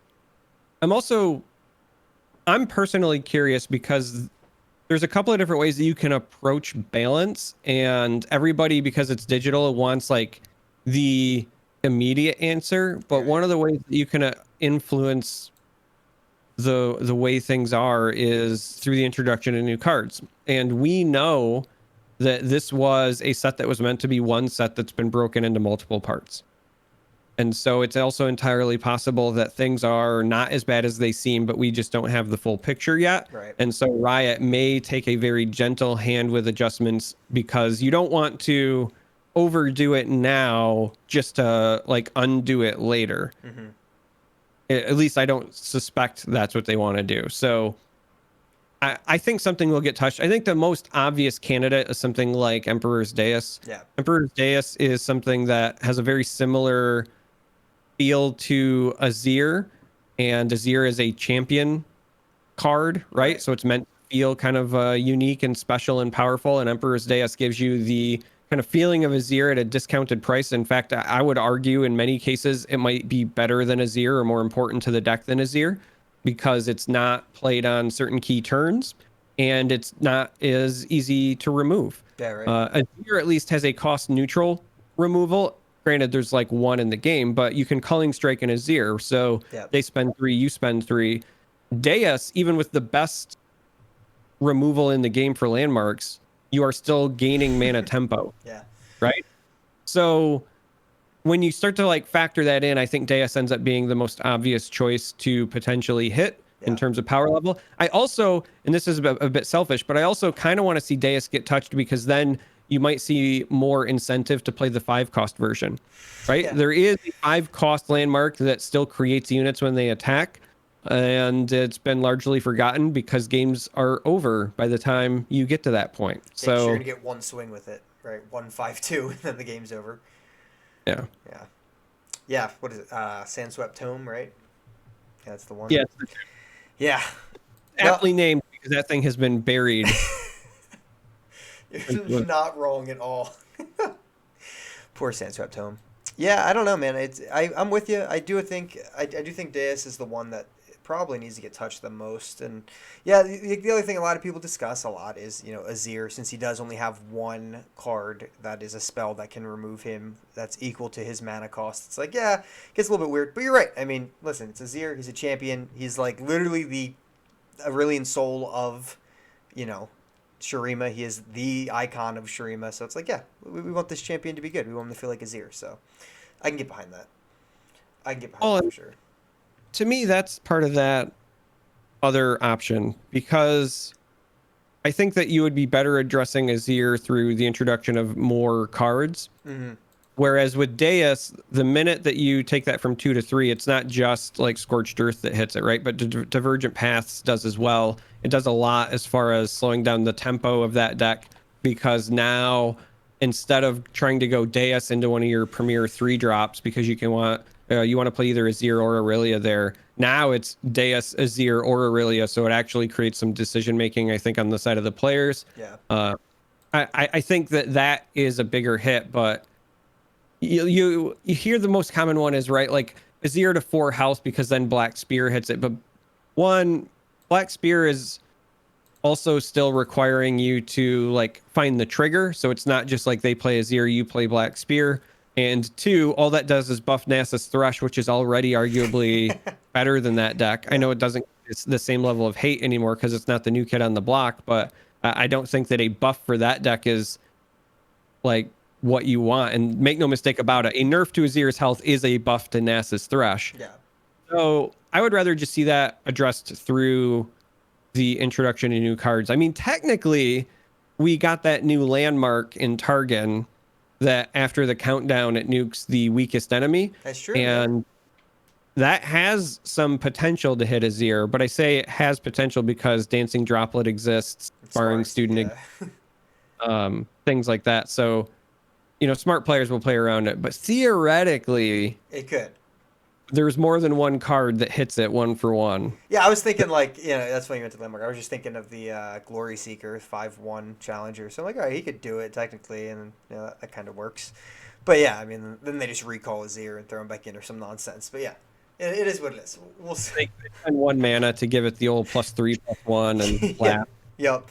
Speaker 2: I'm personally curious because there's a couple of different ways that you can approach balance, and everybody, because it's digital, wants like the immediate answer. But one of the ways that you can influence the way things are is through the introduction of new cards. And we know that this was a set that was meant to be one set that's been broken into multiple parts. And so it's also entirely possible that things are not as bad as they seem, but we just don't have the full picture yet.
Speaker 1: Right.
Speaker 2: And so Riot may take a very gentle hand with adjustments because you don't want to overdo it now just to like undo it later.
Speaker 1: Mm-hmm.
Speaker 2: At least I don't suspect that's what they want to do. So I think something will get touched. I think the most obvious candidate is something like Emperor's Deus.
Speaker 1: Yeah.
Speaker 2: Emperor's Deus is something that has a very similar feel to Azir, and Azir is a champion card, right? So it's meant to feel kind of unique and special and powerful, and Emperor's Deus gives you the kind of feeling of Azir at a discounted price. In fact, I would argue in many cases it might be better than Azir or more important to the deck than Azir because it's not played on certain key turns and it's not as easy to remove.
Speaker 1: Yeah, right.
Speaker 2: Azir at least has a cost neutral removal. Granted, there's like one in the game, but you can Culling Strike in Azir. So they spend 3, you spend 3. Deus, even with the best removal in the game for landmarks, you are still gaining mana tempo.
Speaker 1: Yeah.
Speaker 2: Right? So when you start to like factor that in, I think Deus ends up being the most obvious choice to potentially hit in terms of power level. I also, and this is a bit selfish, but I also kind of want to see Deus get touched because then you might see more incentive to play the 5-cost version, right? Yeah. There is a 5-cost landmark that still creates units when they attack, and it's been largely forgotten because games are over by the time you get to that point.
Speaker 1: Yeah,
Speaker 2: so
Speaker 1: you're gonna get one swing with it, right? 1-5-2, and then the game's over.
Speaker 2: Yeah.
Speaker 1: Yeah. Yeah. What is it? Sandswept Tome, right? Yeah, that's the one.
Speaker 2: Yeah.
Speaker 1: Yeah.
Speaker 2: Aptly named because that thing has been buried.
Speaker 1: You're not wrong at all. Poor Sandswept Home. Yeah, I don't know, man. I'm with you. I do think Deus is the one that probably needs to get touched the most. And yeah, the other thing a lot of people discuss a lot is, you know, Azir, since he does only have one card that is a spell that can remove him that's equal to his mana cost. It's like, yeah, it gets a little bit weird. But you're right. I mean, listen, it's Azir. He's a champion. He's like literally the Aurelian soul of, you know, Shurima. He is the icon of Shurima. So it's like, yeah, we want this champion to be good. We want him to feel like Azir. So I can get behind that. I can get behind that for sure.
Speaker 2: To me, that's part of that other option because I think that you would be better addressing Azir through the introduction of more cards.
Speaker 1: Mm-hmm.
Speaker 2: Whereas with Deus, the minute that you take that from 2 to 3, it's not just like Scorched Earth that hits it, right? But Divergent Paths does as well. It does a lot as far as slowing down the tempo of that deck because now instead of trying to go Deus into one of your premier 3 drops because you want to play either Azir or Aurelia there, now it's Deus, Azir, or Aurelia, so it actually creates some decision making, I think, on the side of the players.
Speaker 1: Yeah.
Speaker 2: I think that is a bigger hit, but you hear the most common one is, right, like Azir to 4 health because then Black Spear hits it. But one, Black Spear is also still requiring you to like find the trigger, so it's not just like they play Azir, you play Black Spear. And two, all that does is buff Nasus Thresh, which is already arguably better than that deck. I know it doesn't, it's the same level of hate anymore because it's not the new kid on the block, but I don't think that a buff for that deck is like what you want. And make no mistake about it, a nerf to Azir's health is a buff to Nasus Thresh.
Speaker 1: Yeah.
Speaker 2: So I would rather just see that addressed through the introduction of new cards. I mean, technically, we got that new landmark in Targon that after the countdown, it nukes the weakest enemy.
Speaker 1: That's true.
Speaker 2: And that has some potential to hit Azir, but I say it has potential because Dancing Droplet exists, Sparring Student, things like that. So, you know, smart players will play around it, but theoretically,
Speaker 1: it could.
Speaker 2: There's more than one card that hits it 1-for-1.
Speaker 1: Yeah, I was thinking like, you know, that's why you went to Landmark. I was just thinking of the Glory Seeker 5-1 Challenger. So I'm like, all right, he could do it technically, and you know, that kind of works. But yeah, I mean, then they just recall Azir and throw him back in or some nonsense. But yeah, it is what it is. We'll see.
Speaker 2: They spend 1 mana to give it the old +3/+1 and laugh.
Speaker 1: Yep.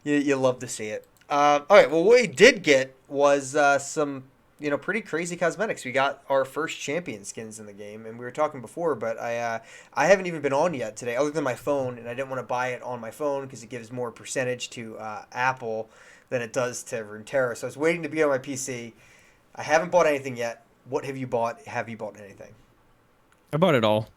Speaker 1: You love to see it. All right, well, what we did get was some, you know, pretty crazy cosmetics. We got our first champion skins in the game, and we were talking before, but I haven't even been on yet today, other than my phone, and I didn't want to buy it on my phone because it gives more percentage to Apple than it does to Runeterra. So I was waiting to be on my PC. I haven't bought anything yet. What have you bought? Have you bought anything?
Speaker 2: I bought it all.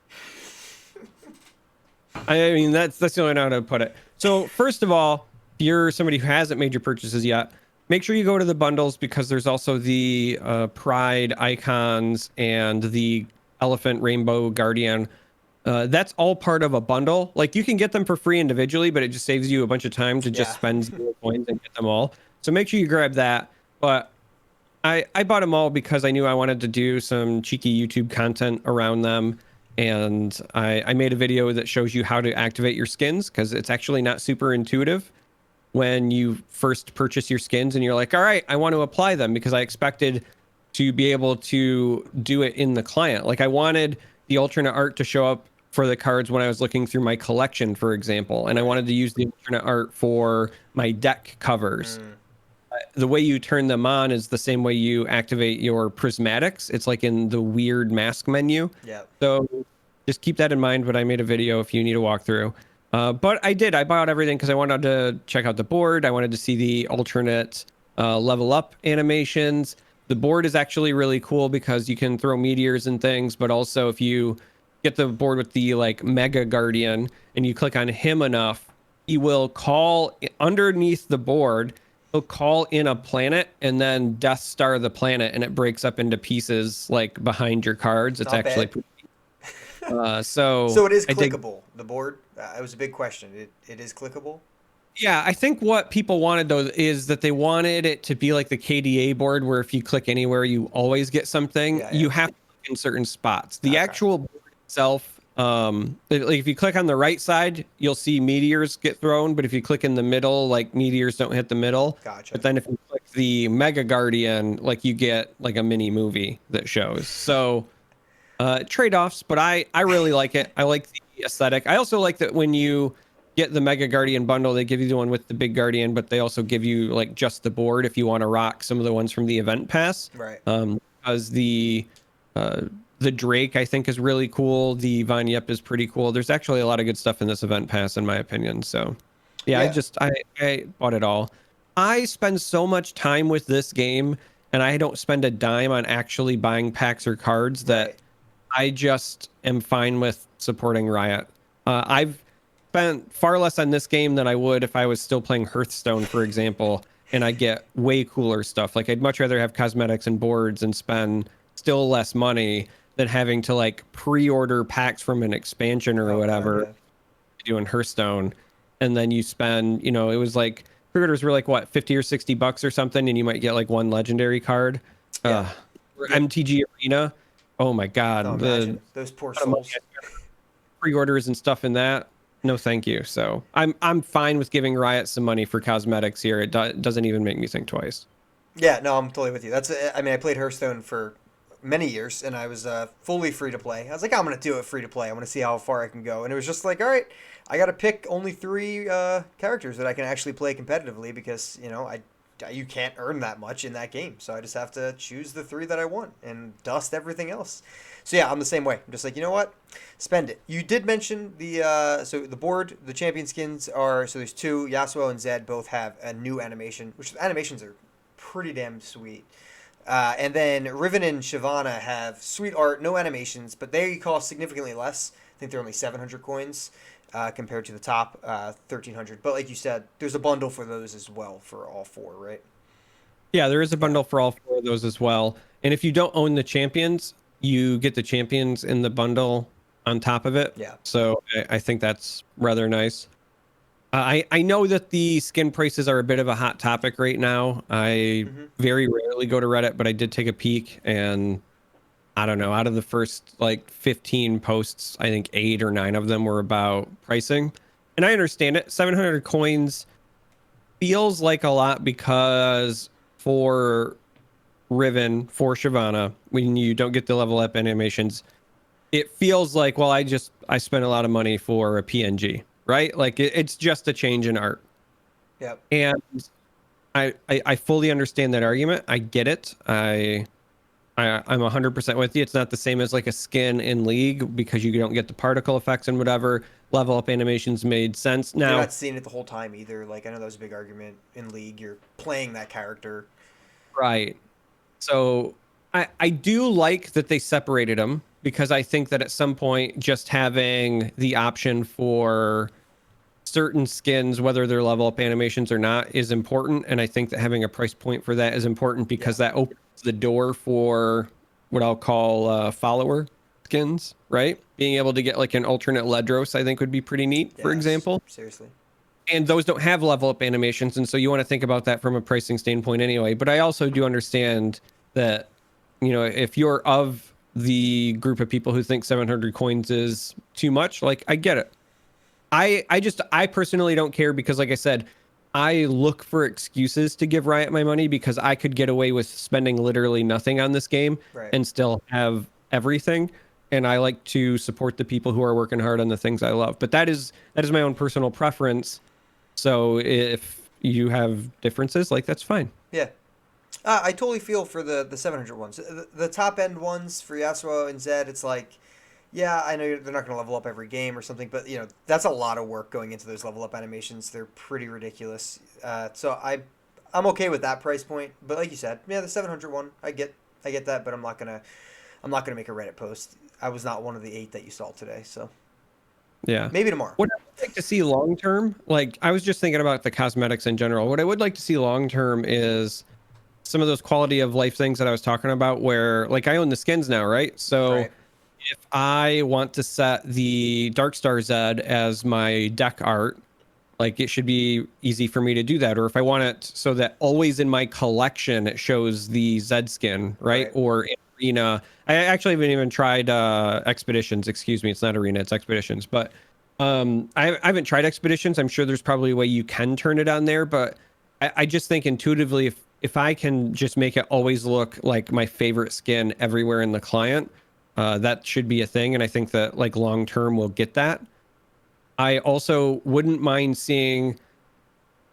Speaker 2: I mean, that's the only way how to put it. So first of all, if you're somebody who hasn't made your purchases yet, make sure you go to the bundles because there's also the Pride icons and the Elephant Rainbow Guardian. That's all part of a bundle. Like you can get them for free individually, but it just saves you a bunch of time to just spend 0 coins and get them all. So make sure you grab that. But I bought them all because I knew I wanted to do some cheeky YouTube content around them. And I made a video that shows you how to activate your skins because it's actually not super intuitive when you first purchase your skins and you're like, all right, I want to apply them because I expected to be able to do it in the client. Like I wanted the alternate art to show up for the cards when I was looking through my collection, for example, and I wanted to use the alternate art for my deck covers. The way you turn them on is the same way you activate your prismatics. It's like in the weird mask menu.
Speaker 1: Yeah.
Speaker 2: So just keep that in mind, but I made a video if you need a walkthrough. But I did. I bought everything because I wanted to check out the board. I wanted to see the alternate level up animations. The board is actually really cool because you can throw meteors and things, but also if you get the board with the like Mega Guardian and you click on him enough, he will call underneath the board. He'll call in a planet and then Death Star the planet, and it breaks up into pieces like behind your cards. It's actually pretty. So
Speaker 1: it is clickable. The board. It was a big question. It is clickable.
Speaker 2: Yeah, I think what people wanted though is that they wanted it to be like the KDA board, where if you click anywhere, you always get something. Yeah. You have to click in certain spots. The actual board itself, like if you click on the right side, you'll see meteors get thrown. But if you click in the middle, like meteors don't hit the middle.
Speaker 1: Gotcha.
Speaker 2: But then if you click the Mega Guardian, like you get like a mini movie that shows. So trade-offs, but I really like it. I like the aesthetic. I also like that when you get the Mega Guardian bundle, they give you the one with the big Guardian, but they also give you like just the board if you want to rock some of the ones from the event pass.
Speaker 1: Right.
Speaker 2: Because the Drake I think is really cool. The Von Yep is pretty cool. There's actually a lot of good stuff in this event pass in my opinion. So yeah. I bought it all. I spend so much time with this game and I don't spend a dime on actually buying packs or cards that I just am fine with supporting Riot. I've spent far less on this game than I would if I was still playing Hearthstone, for example, and I get way cooler stuff. Like I'd much rather have cosmetics and boards and spend still less money than having to like pre-order packs from an expansion or whatever doing Hearthstone. And then you spend, you know, it was like pre-orders were like what, 50 or 60 bucks or something, and you might get like one legendary card. Or MTG Arena. Oh my God,
Speaker 1: those poor souls.
Speaker 2: Pre-orders and stuff in that. No, thank you. So I'm fine with giving Riot some money for cosmetics here. It doesn't even make me think twice.
Speaker 1: Yeah, no, I'm totally with you. I mean, I played Hearthstone for many years, and I was fully free to play. I was like, I'm gonna do it free to play. I'm gonna see how far I can go, and it was just like, all right, I gotta pick only three characters that I can actually play competitively because you can't earn that much in that game. So I just have to choose the three that I want and dust everything else. So yeah, I'm the same way. I'm just like, you know what? Spend it. You did mention so the board, the champion skins are, so there's two, Yasuo and Zed both have a new animation, which the animations are pretty damn sweet. And then Riven and Shyvana have sweet art, no animations, but they cost significantly less. I think they're only 700 coins compared to the top 1,300. But like you said, there's a bundle for those as well for all four, right?
Speaker 2: Yeah, there is a bundle for all four of those as well. And if you don't own the champions, you get the champions in the bundle on top of it.
Speaker 1: Yeah.
Speaker 2: So I think that's rather nice. I know that the skin prices are a bit of a hot topic right now. I very rarely go to Reddit, but I did take a peek, and I don't know, out of the first like 15 posts, I think 8 or 9 of them were about pricing. And I understand it. 700 coins feels like a lot because for Riven, for Shyvana, when you don't get the level up animations, it feels like, well, I spent a lot of money for a PNG, right? Like it's just a change in art.
Speaker 1: Yep.
Speaker 2: And I fully understand that argument. I get it. I'm 100% with you. It's not the same as like a skin in League because you don't get the particle effects and whatever. Level up animations made sense. Now,
Speaker 1: you're not seeing it the whole time either. Like, I know that was a big argument in League. You're playing that character.
Speaker 2: Right. So I do like that they separated them because I think that at some point just having the option for certain skins, whether they're level up animations or not, is important. And I think that having a price point for that is important because that opens the door for what I'll call follower skins, right? Being able to get like an alternate Ledros, I think would be pretty neat, for example.
Speaker 1: Seriously.
Speaker 2: And those don't have level up animations. And so you want to think about that from a pricing standpoint anyway. But I also do understand that, if you're of the group of people who think 700 coins is too much, like I get it. I personally don't care because like I said, I look for excuses to give Riot my money because I could get away with spending literally nothing on this game and still have everything. And I like to support the people who are working hard on the things I love. But that is my own personal preference. So if you have differences, like that's fine.
Speaker 1: Yeah. I totally feel for the 700 ones. The top end ones for Yasuo and Zed, it's like, yeah, I know they're not going to level up every game or something, but that's a lot of work going into those level up animations. They're pretty ridiculous. So I'm okay with that price point. But like you said, yeah, the 700 one, I get that, but I'm not gonna make a Reddit post. I was not one of the 8 that you saw today, so
Speaker 2: yeah,
Speaker 1: maybe tomorrow.
Speaker 2: What I would like to see long term, like I was just thinking about the cosmetics in general. What I would like to see long term is some of those quality of life things that I was talking about, where like I own the skins now, right? So if I want to set the Darkstar Zed as my deck art, like it should be easy for me to do that. Or if I want it so that always in my collection it shows the Zed skin, right? Or in Arena, I actually haven't even tried Expeditions. Excuse me, it's not Arena, it's Expeditions. But I haven't tried Expeditions. I'm sure there's probably a way you can turn it on there, but I just think intuitively, if I can just make it always look like my favorite skin everywhere in the client, that should be a thing. And I think that like long term we'll get that. I also wouldn't mind seeing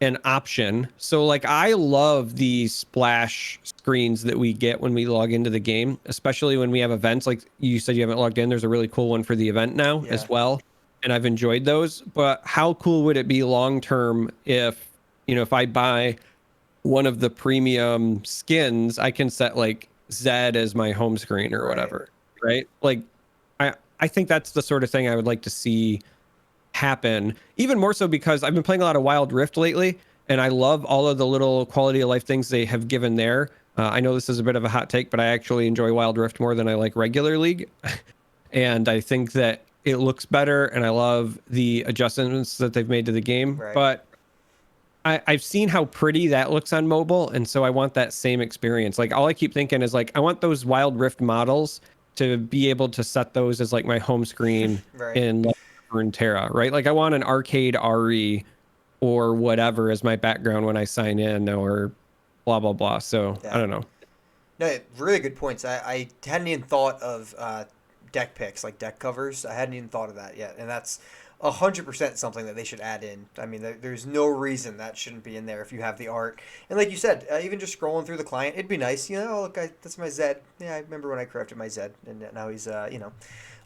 Speaker 2: an option. So like I love the splash screens that we get when we log into the game, especially when we have events. Like you said, you haven't logged in. There's a really cool one for the event now as well. And I've enjoyed those. But how cool would it be long term if I buy one of the premium skins, I can set like Zed as my home screen or whatever, right? Like I think that's the sort of thing I would like to see happen, even more so because I've been playing a lot of Wild Rift lately, and I love all of the little quality of life things they have given there. I know this is a bit of a hot take, but I actually enjoy Wild Rift more than I like regular League. And I think that it looks better, and I love the adjustments that they've made to the game. But I've seen how pretty that looks on mobile, and so I want that same experience. Like all I keep thinking is like I want those Wild Rift models to be able to set those as like my home screen in like Runeterra, right? Like I want an arcade RE or whatever as my background when I sign in or blah blah blah. So I don't know.
Speaker 1: No, really good points. I hadn't even thought of deck picks, like deck covers. I hadn't even thought of that yet, and that's 100% something that they should add in. I mean, there's no reason that shouldn't be in there if you have the art. And like you said, even just scrolling through the client, it'd be nice. You know, oh, look, that's my Zed. Yeah, I remember when I crafted my Zed, and now he's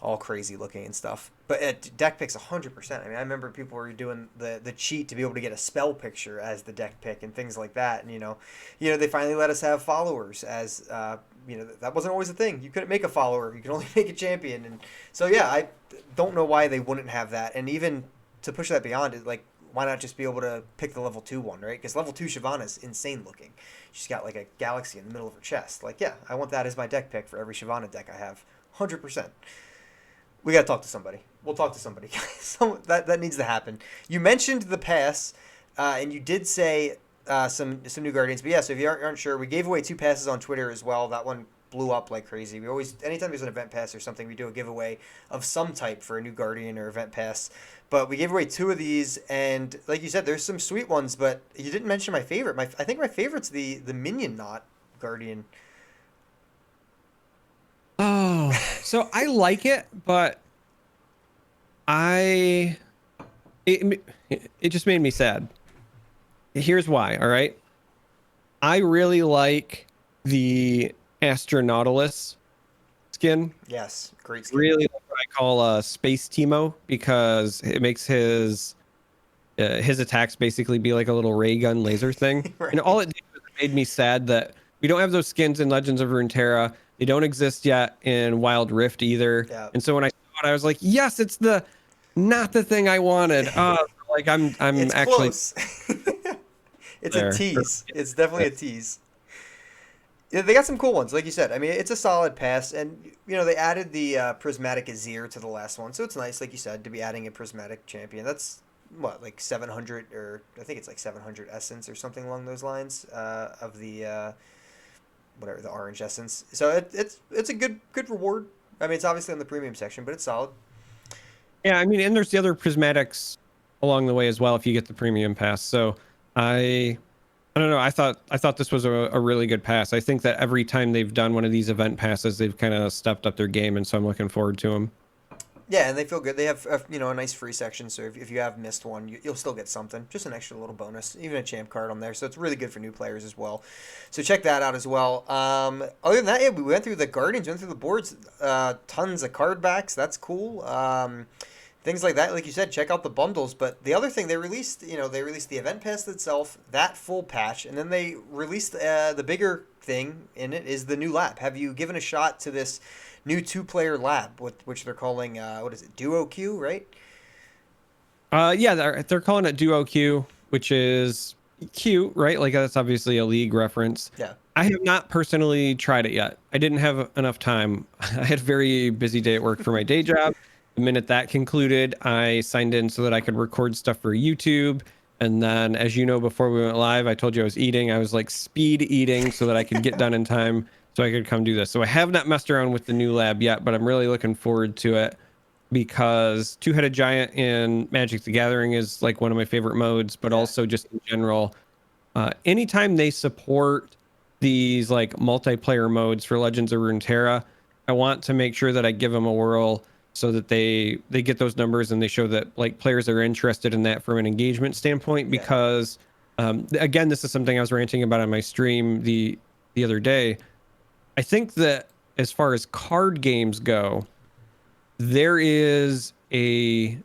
Speaker 1: all crazy looking and stuff. But deck picks 100%. I mean, I remember people were doing the cheat to be able to get a spell picture as the deck pick and things like that. And they finally let us have followers as that wasn't always a thing. You couldn't make a follower. You could only make a champion. And so yeah, I don't know why they wouldn't have that. And even to push that beyond, it like why not just be able to pick the level 2 one, right? Because level 2 Shyvana's insane looking. She's got like a galaxy in the middle of her chest. Like yeah, I want that as my deck pick for every Shyvana deck I have. 100%. We gotta talk to somebody. We'll talk to somebody. That needs to happen. You mentioned the pass, and you did say some new guardians. But yeah, so if you aren't sure, we gave away 2 passes on Twitter as well. That one blew up like crazy. We always, anytime there's an event pass or something, we do a giveaway of some type for a new guardian or event pass. But we gave away 2 of these, and like you said, there's some sweet ones. But you didn't mention my favorite. I think my favorite's the minion knot guardian.
Speaker 2: Oh, so I like it, but it just made me sad. Here's why, all right? I really like the Astronautilus skin.
Speaker 1: Yes, great skin.
Speaker 2: Really like what I call Space Teemo, because it makes his attacks basically be like a little ray gun laser thing.
Speaker 1: Right.
Speaker 2: And all it did was it made me sad that we don't have those skins in Legends of Runeterra. They don't exist yet in Wild Rift either.
Speaker 1: Yeah.
Speaker 2: And so when I saw it, I was like, yes, it's not the thing I wanted. Like I'm
Speaker 1: It's
Speaker 2: actually
Speaker 1: close. It's
Speaker 2: there.
Speaker 1: a tease. It's definitely a tease. Yeah, they got some cool ones, like you said. I mean, it's a solid pass, and they added the prismatic Azir to the last one, so it's nice, like you said, to be adding a prismatic champion. That's what, like 700, or I think it's like 700 essence or something along those lines of the whatever, the orange essence. So it's a good reward. I mean, it's obviously on the premium section, but it's solid.
Speaker 2: Yeah, I mean, and there's the other prismatics along the way as well if you get the premium pass. So I don't know. I thought this was a really good pass. I think that every time they've done one of these event passes, they've kind of stepped up their game, and so I'm looking forward to them.
Speaker 1: Yeah, and they feel good. They have a nice free section, so if you have missed one, you'll still get something, just an extra little bonus, even a champ card on there. So it's really good for new players as well. So check that out as well. Other than that, yeah, we went through the Guardians, went through the boards, tons of card backs. That's cool. Things like that, like you said, check out the bundles. But the other thing they released, they released the event pass itself, that full patch, and then they released the bigger thing in it is the new lab. Have you given a shot to this new 2-player lab, which they're calling what is it, Duo Q, right?
Speaker 2: Yeah, they're calling it Duo Q, which is cute, right? Like that's obviously a League reference.
Speaker 1: Yeah.
Speaker 2: I have not personally tried it yet. I didn't have enough time. I had a very busy day at work for my day job. The minute that concluded, I signed in so that I could record stuff for YouTube. And then, as you know, before we went live, I told you I was eating. I was like speed eating so that I could get done in time so I could come do this. So I have not messed around with the new lab yet, but I'm really looking forward to it because Two-Headed Giant in Magic the Gathering is like one of my favorite modes, but also just in general, anytime they support these like multiplayer modes for Legends of Runeterra, I want to make sure that I give them a whirl so that they get those numbers and they show that like players are interested in that from an engagement standpoint. Because again, this is something I was ranting about on my stream the other day. I think that as far as card games go, there is a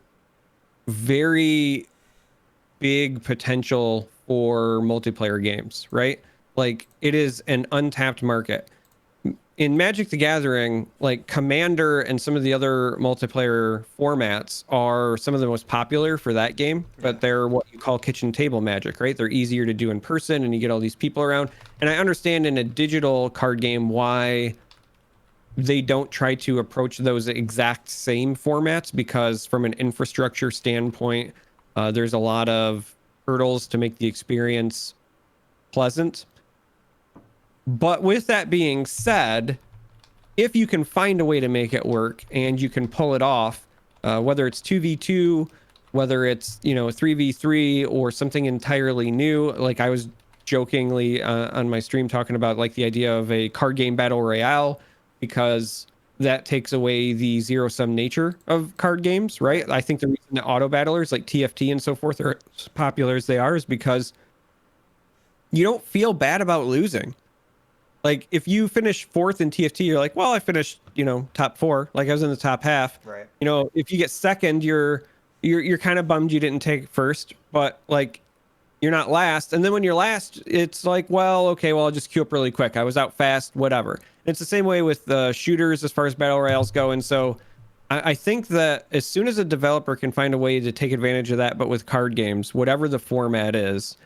Speaker 2: very big potential for multiplayer games, right? Like it is an untapped market. In Magic the Gathering, like Commander and some of the other multiplayer formats are some of the most popular for that game, but they're what you call kitchen table Magic, right? They're easier to do in person and you get all these people around. And I understand in a digital card game why they don't try to approach those exact same formats, because from an infrastructure standpoint, there's a lot of hurdles to make the experience pleasant. But with that being said, if you can find a way to make it work and you can pull it off, whether it's 2v2, whether it's 3v3 or something entirely new, like I was jokingly on my stream talking about like the idea of a card game battle royale, because that takes away the zero sum nature of card games, right? I think the reason that auto battlers like TFT and so forth are as popular as they are is because you don't feel bad about losing. Like if you finish fourth in TFT, you're like, well, I finished, top four. Like I was in the top half.
Speaker 1: Right.
Speaker 2: If you get second, you're kind of bummed you didn't take first, but like you're not last. And then when you're last, it's like, well, okay, well, I'll just queue up really quick. I was out fast, whatever. And it's the same way with shooters as far as battle royales go. And so I think that as soon as a developer can find a way to take advantage of that, but with card games, whatever the format is,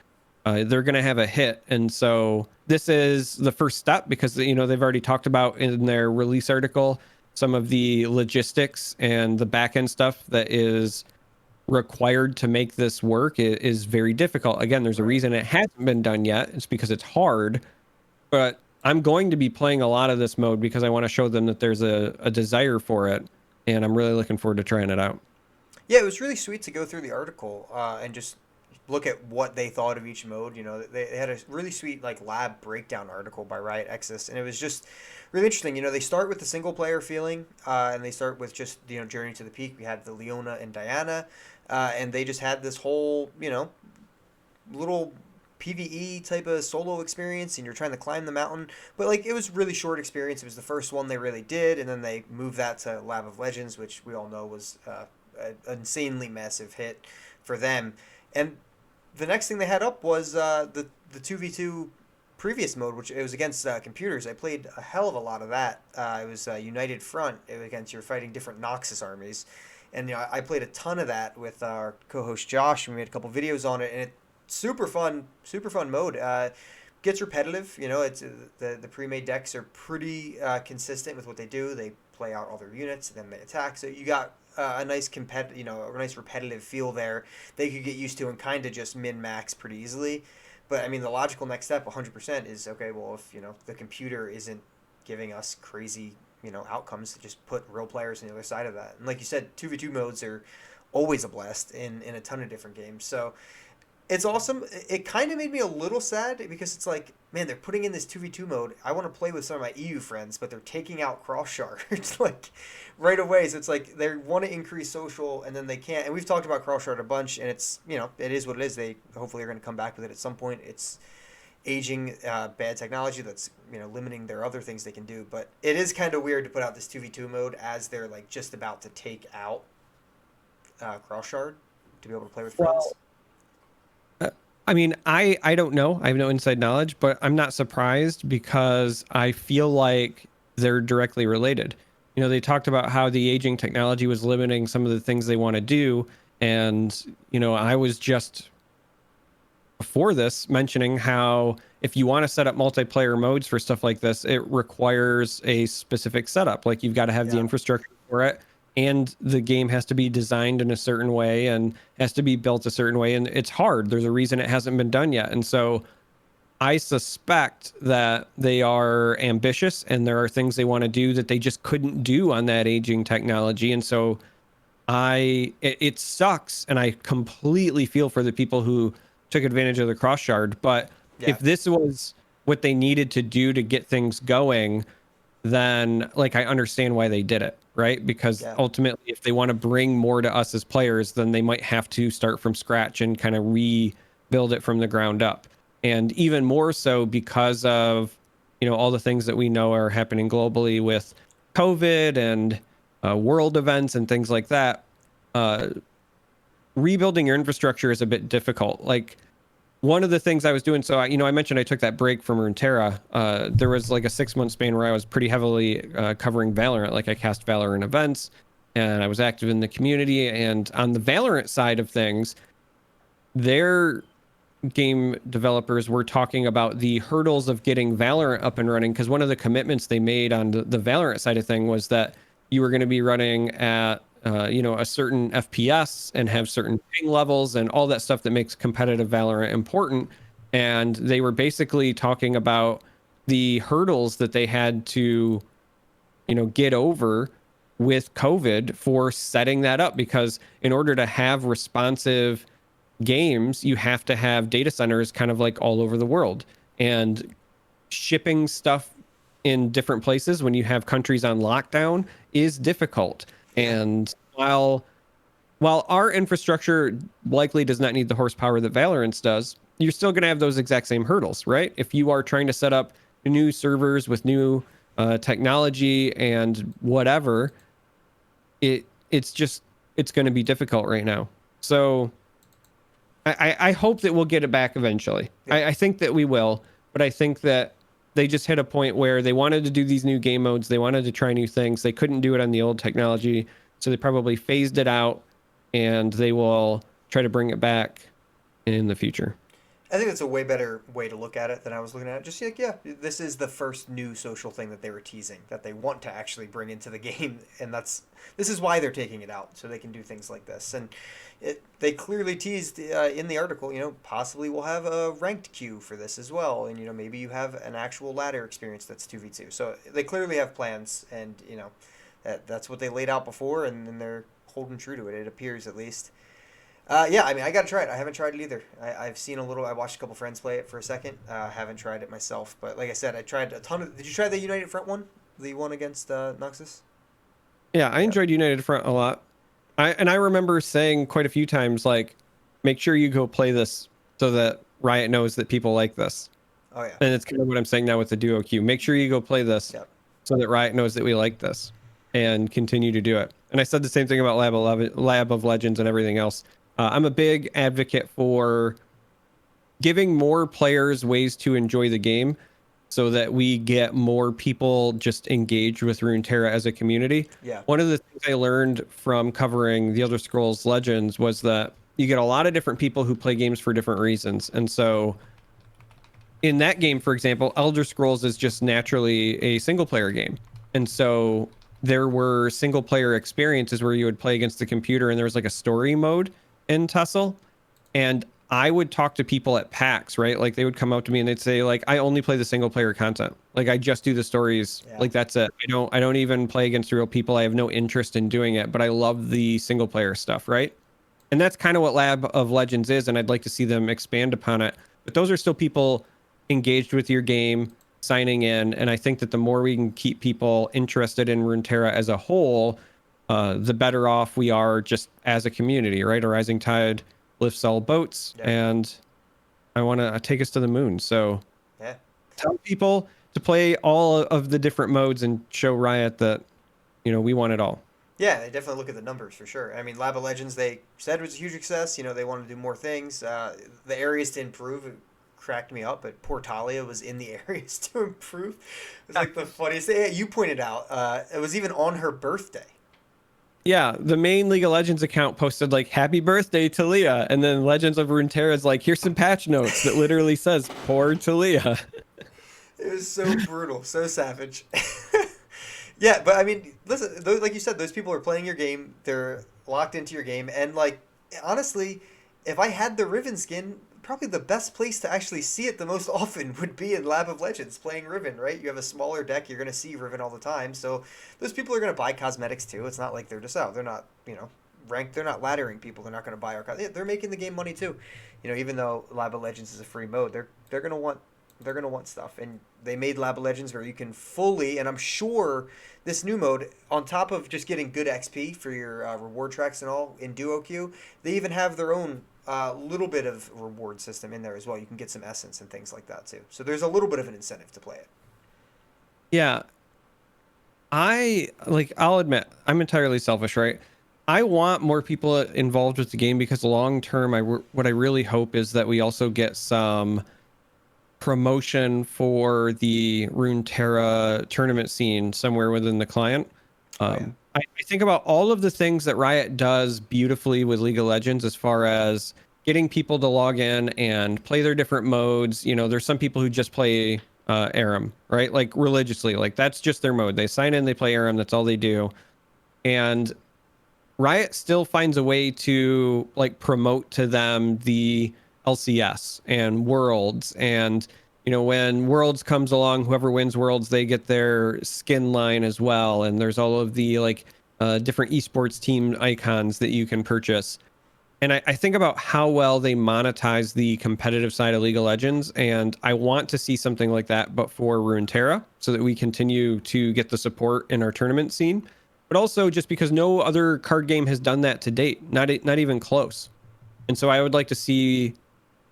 Speaker 2: they're going to have a hit. And so this is the first step because, they've already talked about in their release article some of the logistics and the back end stuff that is required to make this work is very difficult. Again, there's a reason it hasn't been done yet. It's because it's hard. But I'm going to be playing a lot of this mode because I want to show them that there's a desire for it. And I'm really looking forward to trying it out.
Speaker 1: Yeah, it was really sweet to go through the article and just look at what they thought of each mode. They had a really sweet like lab breakdown article by Riot Exodus, and it was just really interesting. They start with the single player feeling, and they start with just Journey to the Peak. We had the Leona and Diana, and they just had this whole little PvE type of solo experience, and you're trying to climb the mountain. But like it was really short experience. It was the first one they really did, and then they moved that to Lab of Legends, which we all know was an insanely massive hit for them. And the next thing they had up was the 2v2 previous mode, which it was against computers. I played a hell of a lot of that. It was United Front. It was against, you're fighting different Noxus armies. And I played a ton of that with our co-host Josh, and we made a couple videos on it. And it's super fun mode. Gets repetitive. It's the pre-made decks are pretty consistent with what they do. They play out all their units, and then they attack. So you got a nice a nice repetitive feel there. They could get used to and kind of just min-max pretty easily. But I mean, the logical next step, 100%, is okay. Well, if the computer isn't giving us crazy outcomes, to just put real players on the other side of that. And like you said, 2v2 modes are always a blast in a ton of different games. So it's awesome. It kind of made me a little sad because it's like, man, they're putting in this 2v2 mode. I want to play with some of my EU friends, but they're taking out cross shards like right away. So it's like they want to increase social and then they can't. And we've talked about cross shard a bunch, and it's, it is what it is. They hopefully are going to come back with it at some point. It's aging bad technology that's, limiting their other things they can do. But it is kind of weird to put out this 2v2 mode as they're like just about to take out cross shard to be able to play with friends.
Speaker 2: Well, I mean, I don't know. I have no inside knowledge, but I'm not surprised because I feel like they're directly related. They talked about how the aging technology was limiting some of the things they want to do. And, I was just before this mentioning how if you want to set up multiplayer modes for stuff like this, it requires a specific setup. Like you've got to have the infrastructure for it. And the game has to be designed in a certain way and has to be built a certain way. And it's hard. There's a reason it hasn't been done yet. And so I suspect that they are ambitious and there are things they want to do that they just couldn't do on that aging technology. And so it sucks. And I completely feel for the people who took advantage of the cross shard. But if this was what they needed to do to get things going, then like I understand why they did it. Right? Because ultimately, if they want to bring more to us as players, then they might have to start from scratch and kind of rebuild it from the ground up. And even more so because of, all the things that we know are happening globally with COVID and world events and things like that. Rebuilding your infrastructure is a bit difficult. Like one of the things I was doing, so I mentioned I took that break from Runeterra. There was like a 6-month span where I was pretty heavily covering Valorant. Like I cast Valorant events, and I was active in the community. And on the Valorant side of things, their game developers were talking about the hurdles of getting Valorant up and running. Because one of the commitments they made on the Valorant side of thing was that you were going to be running at a certain FPS and have certain ping levels and all that stuff that makes competitive Valorant important. And they were basically talking about the hurdles that they had to, get over with COVID for setting that up. Because in order to have responsive games, you have to have data centers kind of like all over the world, and shipping stuff in different places when you have countries on lockdown is difficult.
Speaker 1: Yeah.
Speaker 2: And while our infrastructure likely does not need the horsepower that Valorant's does, you're still going to have those exact same hurdles, right? If you are trying to set up new servers with new technology and whatever, it's going to be difficult right now. So I hope that we'll get it back eventually.
Speaker 1: Yeah.
Speaker 2: I think that we will, but I think that they just hit a point where they wanted to do these new game modes. They wanted to try new things. They couldn't do it on the old technology, so they probably phased it out, and they will try to bring it back in the future.
Speaker 1: I think that's a way better way to look at it than I was looking at it. Just like, yeah, this is the first new social thing that they were teasing that they want to actually bring into the game, and this is why they're taking it out, so they can do things like this. And they clearly teased in the article, possibly we'll have a ranked queue for this as well, and maybe you have an actual ladder experience that's 2v2. So they clearly have plans, and that's what they laid out before, and then they're holding true to it. It appears, at least. Yeah, I mean, I gotta try it. I haven't tried it either. I've seen a little. I watched a couple friends play it for a second. Haven't tried it myself, but like I said, I tried a ton of. Did you try the United Front one? The one against Noxus?
Speaker 2: Yeah, I enjoyed United Front a lot. I remember saying quite a few times, like, make sure you go play this so that Riot knows that people like this.
Speaker 1: Oh yeah.
Speaker 2: And it's kind of what I'm saying now with the duo queue. Make sure you go play this so that Riot knows that we like this, and continue to do it. And I said the same thing about Lab of Legends and everything else. I'm a big advocate for giving more players ways to enjoy the game so that we get more people just engaged with Runeterra as a community.
Speaker 1: Yeah.
Speaker 2: One of the things I learned from covering the Elder Scrolls Legends was that you get a lot of different people who play games for different reasons. And so in that game, for example, Elder Scrolls is just naturally a single player game. And so there were single player experiences where you would play against the computer, and there was like a story mode in Tussle. And I would talk to people at PAX, right? Like they would come up to me and they'd say, like, I only play the single player content. Like I just do the stories.
Speaker 1: Yeah.
Speaker 2: Like that's it. I don't even play against real people. I have no interest in doing it, but I love the single player stuff, right? And that's kind of what Lab of Legends is, and I'd like to see them expand upon it. But those are still people engaged with your game, signing in, and I think that the more we can keep people interested in Runeterra as a whole, the better off we are just as a community, right? A rising tide lifts all boats, and I want to take us to the moon. So tell people to play all of the different modes and show Riot that, we want it all.
Speaker 1: Yeah, they definitely look at the numbers for sure. I mean, Lab of Legends, they said it was a huge success. They wanted to do more things. The areas to improve, it cracked me up, but poor Talia was in the areas to improve. It was like the funniest thing. Yeah, you pointed out, it was even on her birthday.
Speaker 2: Yeah, the main League of Legends account posted like "Happy Birthday, Talia," and then Legends of Runeterra is like, "Here's some patch notes," that literally says "Poor Talia."
Speaker 1: It was so brutal, so savage. Yeah, but I mean, listen, like you said, those people are playing your game. They're locked into your game, and like honestly, if I had the Riven skin, probably the best place to actually see it the most often would be in Lab of Legends playing Riven, right? You have a smaller deck, you're going to see Riven all the time. So those people are going to buy cosmetics too. It's not like they're just out. They're not, ranked. They're not laddering people. They're not going to buy our cosmetics. They're making the game money too. Even though Lab of Legends is a free mode, they're going to want stuff. And they made Lab of Legends where you can fully, and I'm sure this new mode, on top of just getting good XP for your reward tracks and all in duo queue, they even have their own little bit of reward system in there as well. You can get some essence and things like that too. So there's a little bit of an incentive to play it.
Speaker 2: Yeah. I'll admit, I'm entirely selfish, right? I want more people involved with the game because long term, what I really hope is that we also get some promotion for the Runeterra tournament scene somewhere within the client. I think about all of the things that Riot does beautifully with League of Legends as far as getting people to log in and play their different modes. There's some people who just play Aram, right? Like religiously, like that's just their mode. They sign in, they play Aram, that's all they do. And Riot still finds a way to like promote to them the LCS and Worlds, and when Worlds comes along, whoever wins Worlds, they get their skin line as well, and there's all of the different esports team icons that you can purchase. And I think about how well they monetize the competitive side of League of Legends, and I want to see something like that, but for Runeterra, so that we continue to get the support in our tournament scene. But also just because no other card game has done that to date, not even close. And so I would like to see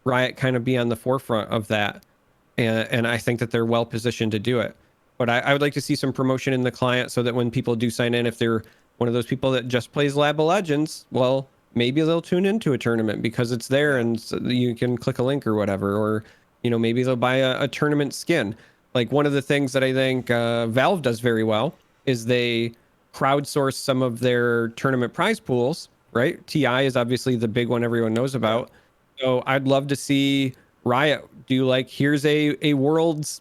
Speaker 2: Riot kind of be on the forefront of that, and I think that they're well positioned to do it. But I would like to see some promotion in the client so that when people do sign in, if they're one of those people that just plays Lab of Legends, well, maybe they'll tune into a tournament because it's there and so you can click a link or whatever. Or, maybe they'll buy a tournament skin. Like one of the things that I think Valve does very well is they crowdsource some of their tournament prize pools, right? TI is obviously the big one everyone knows about. So I'd love to see Riot do like, here's a world's,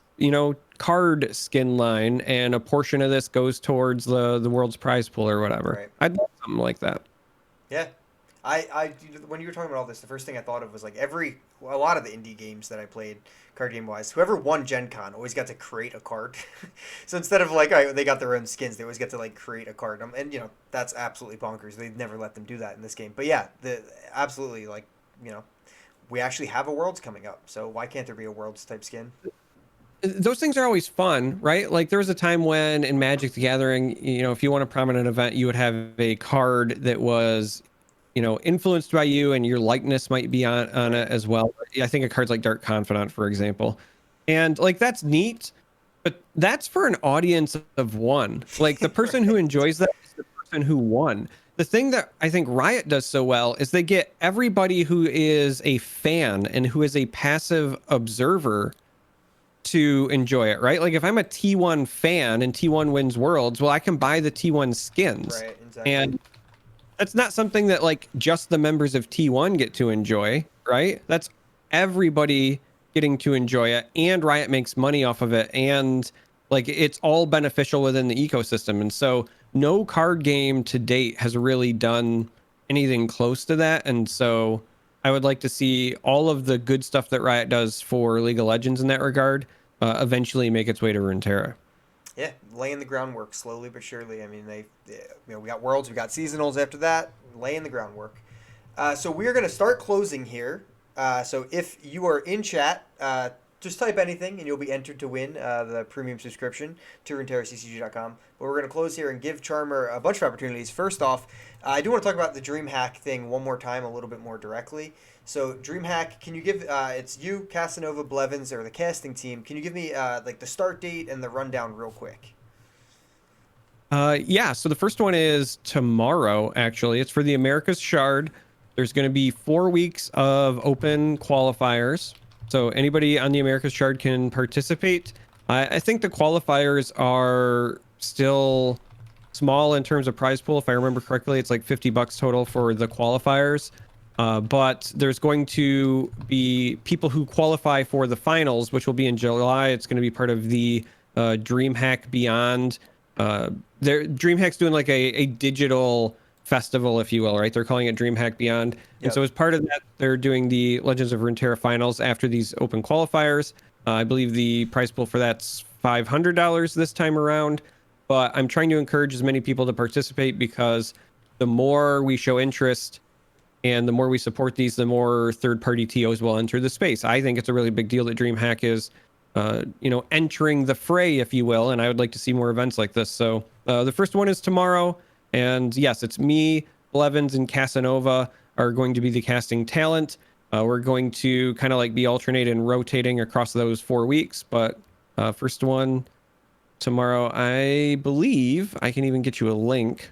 Speaker 2: card skin line, and a portion of this goes towards the world's prize pool or whatever.
Speaker 1: Right.
Speaker 2: I'd love something like that.
Speaker 1: Yeah. When you were talking about all this, the first thing I thought of was like a lot of the indie games that I played, card game wise, whoever won Gen Con always got to create a card. So instead of like, they got their own skins, they always get to like create a card. And that's absolutely bonkers. They'd never let them do that in this game. But yeah, absolutely, like, we actually have a Worlds coming up. So why can't there be a Worlds type skin?
Speaker 2: Those things are always fun, right? Like there was a time when in Magic the Gathering, if you won a prominent event, you would have a card that was, influenced by you, and your likeness might be on it as well. I think a card's like Dark Confidant, for example. And like that's neat, but that's for an audience of one. Like the person who enjoys that is the person who won. The thing that I think Riot does so well is they get everybody who is a fan and who is a passive observer to enjoy it, right? Like if I'm a T1 fan and T1 wins Worlds, well, I can buy the T1 skins.
Speaker 1: Right, exactly.
Speaker 2: And that's not something that like just the members of T1 get to enjoy, right? That's everybody getting to enjoy it, and Riot makes money off of it, and like it's all beneficial within the ecosystem. And so no card game to date has really done anything close to that. And so I would like to see all of the good stuff that Riot does for League of Legends in that regard eventually make its way to Runeterra.
Speaker 1: Yeah, laying the groundwork slowly but surely. I mean, we got Worlds, we got seasonals after that, laying the groundwork. So we're gonna start closing here. So if you are in chat, just type anything and you'll be entered to win the premium subscription to RuneterraCCG.com. But we're gonna close here and give Charm3r a bunch of opportunities. First off, I do want to talk about the Dreamhack thing one more time, a little bit more directly. So Dreamhack, can you give it's you, Casanova, Blevins, or the casting team? Can you give me like the start date and the rundown real quick?
Speaker 2: Yeah, so the first one is tomorrow, actually. It's for the America's Shard. There's going to be 4 weeks of open qualifiers. So anybody on the America's Shard can participate. I think the qualifiers are still small in terms of prize pool. If I remember correctly, it's like $50 total for the qualifiers. But there's going to be people who qualify for the finals, which will be in July. It's going to be part of the Dreamhack Beyond. Dreamhack's doing like a digital festival, if you will, right? They're calling it Dreamhack Beyond. Yep. And so as part of that, they're doing the Legends of Runeterra finals after these open qualifiers. I believe the prize pool for that's $500 this time around. But I'm trying to encourage as many people to participate, because the more we show interest and the more we support these, the more third-party TOs will enter the space. I think it's a really big deal that Dreamhack is, entering the fray, if you will, and I would like to see more events like this. So the first one is tomorrow, and yes, it's me, Blevins, and Casanova are going to be the casting talent. We're going to kind of like be alternating and rotating across those 4 weeks, but first one tomorrow. I believe I can even get you a link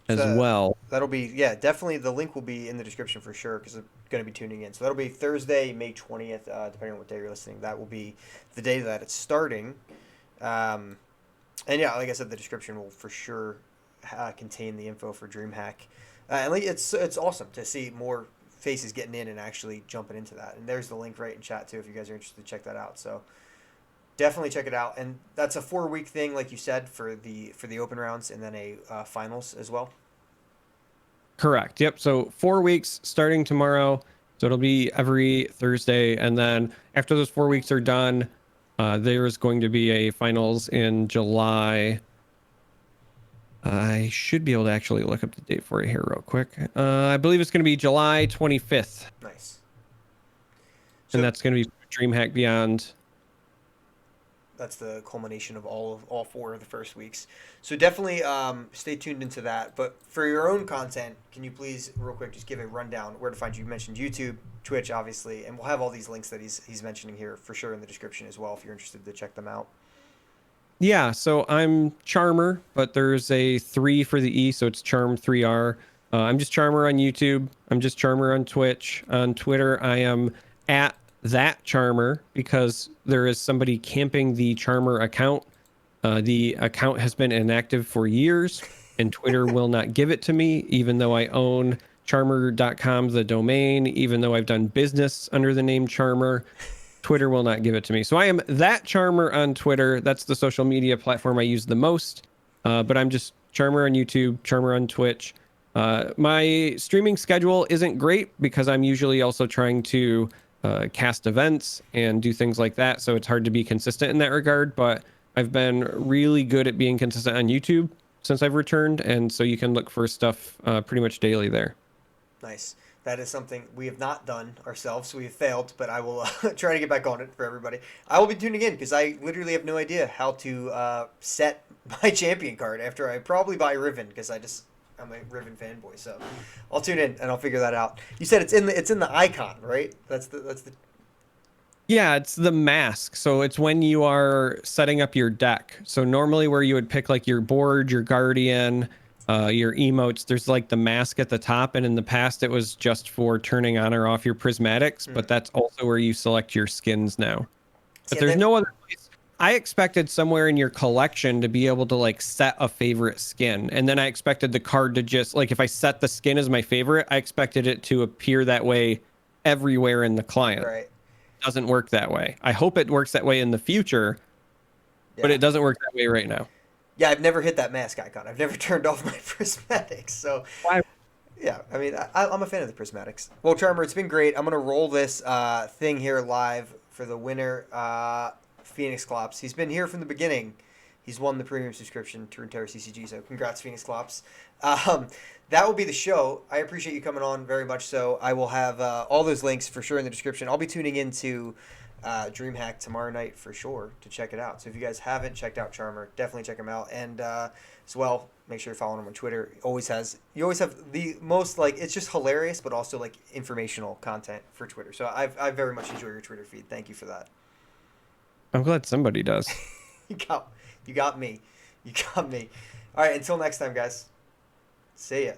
Speaker 2: as well.
Speaker 1: That'll be, yeah, definitely. The link will be in the description for sure, because I'm going to be tuning in. So that'll be Thursday, May 20th, depending on what day you're listening. That will be the day that it's starting. And yeah, like I said, the description will for sure contain the info for Dreamhack. And like, it's awesome to see more faces getting in and actually jumping into that. And there's the link right in chat too, if you guys are interested, check that out. So definitely check it out. And that's a 4-week thing, like you said, for the open rounds, and then a finals as well.
Speaker 2: Correct. Yep. So 4 weeks starting tomorrow. So it'll be every Thursday, and then after those 4 weeks are done, there's going to be a finals in July. I should be able to actually look up the date for you here real quick. I believe it's going to be July 25th.
Speaker 1: Nice.
Speaker 2: And
Speaker 1: So
Speaker 2: that's going to be Dreamhack Beyond.
Speaker 1: that's the culmination of all four of the first weeks. So definitely stay tuned into that. But for your own content, can you please real quick just give a rundown where to find you? You mentioned YouTube, Twitch, obviously, and we'll have all these links that he's mentioning here for sure in the description as well if you're interested to check them out.
Speaker 2: Yeah, so I'm Charmer, but there's a 3 for the E, so it's Charm3r. I'm just Charmer on YouTube. I'm just Charmer on Twitch. On Twitter, I am at that Charmer because there is somebody camping the Charmer account. The account has been inactive for years, and Twitter will not give it to me, even though I own charmer.com, the domain, even though I've done business under the name Charmer. Twitter will not give it to me. So I am that Charmer on Twitter. That's the social media platform I use the most. But I'm just Charmer on YouTube, Charmer on Twitch. My streaming schedule isn't great because I'm usually also trying to cast events and do things like that. So it's hard to be consistent in that regard. But I've been really good at being consistent on YouTube since I've returned. And so you can look for stuff pretty much daily there.
Speaker 1: Nice. That is something we have not done ourselves. We have failed, but I will try to get back on it for everybody. I will be tuning in because I literally have no idea how to set my champion card after I probably buy Riven because I'm a Riven fanboy. So I'll tune in and I'll figure that out. You said it's in the icon, right? That's the.
Speaker 2: Yeah, it's the mask. So it's when you are setting up your deck. So normally where you would pick like your board, your guardian, your emotes, there's like the mask at the top. And in the past, it was just for turning on or off your prismatics. But that's also where you select your skins now. But there's no other place. I expected somewhere in your collection to be able to like set a favorite skin. And then I expected the card to just like, if I set the skin as my favorite, I expected it to appear that way everywhere in the client.
Speaker 1: Right.
Speaker 2: Doesn't work that way. I hope it works that way in the future, but it doesn't work that way right now.
Speaker 1: Yeah, I've never hit that mask icon. I've never turned off my prismatics. So
Speaker 2: Why?
Speaker 1: yeah, I mean, I'm a fan of the prismatics. Well, Charmer, it's been great. I'm gonna roll this thing here live for the winner, Phoenix Clops. He's been here from the beginning. He's won the premium subscription to Runeterra CCG. So congrats, Phoenix Clops. That will be the show. I appreciate you coming on very much. So I will have all those links for sure in the description. I'll be tuning into Dreamhack tomorrow night for sure to check it out. So if you guys haven't checked out Charmer, definitely check him out. And as well, make sure you're following him on Twitter. You always have the most like it's just hilarious, but also like informational content for Twitter. So I very much enjoy your Twitter feed. Thank you for that.
Speaker 2: I'm glad somebody does.
Speaker 1: You got me. You got me. All right. Until next time, guys. See ya.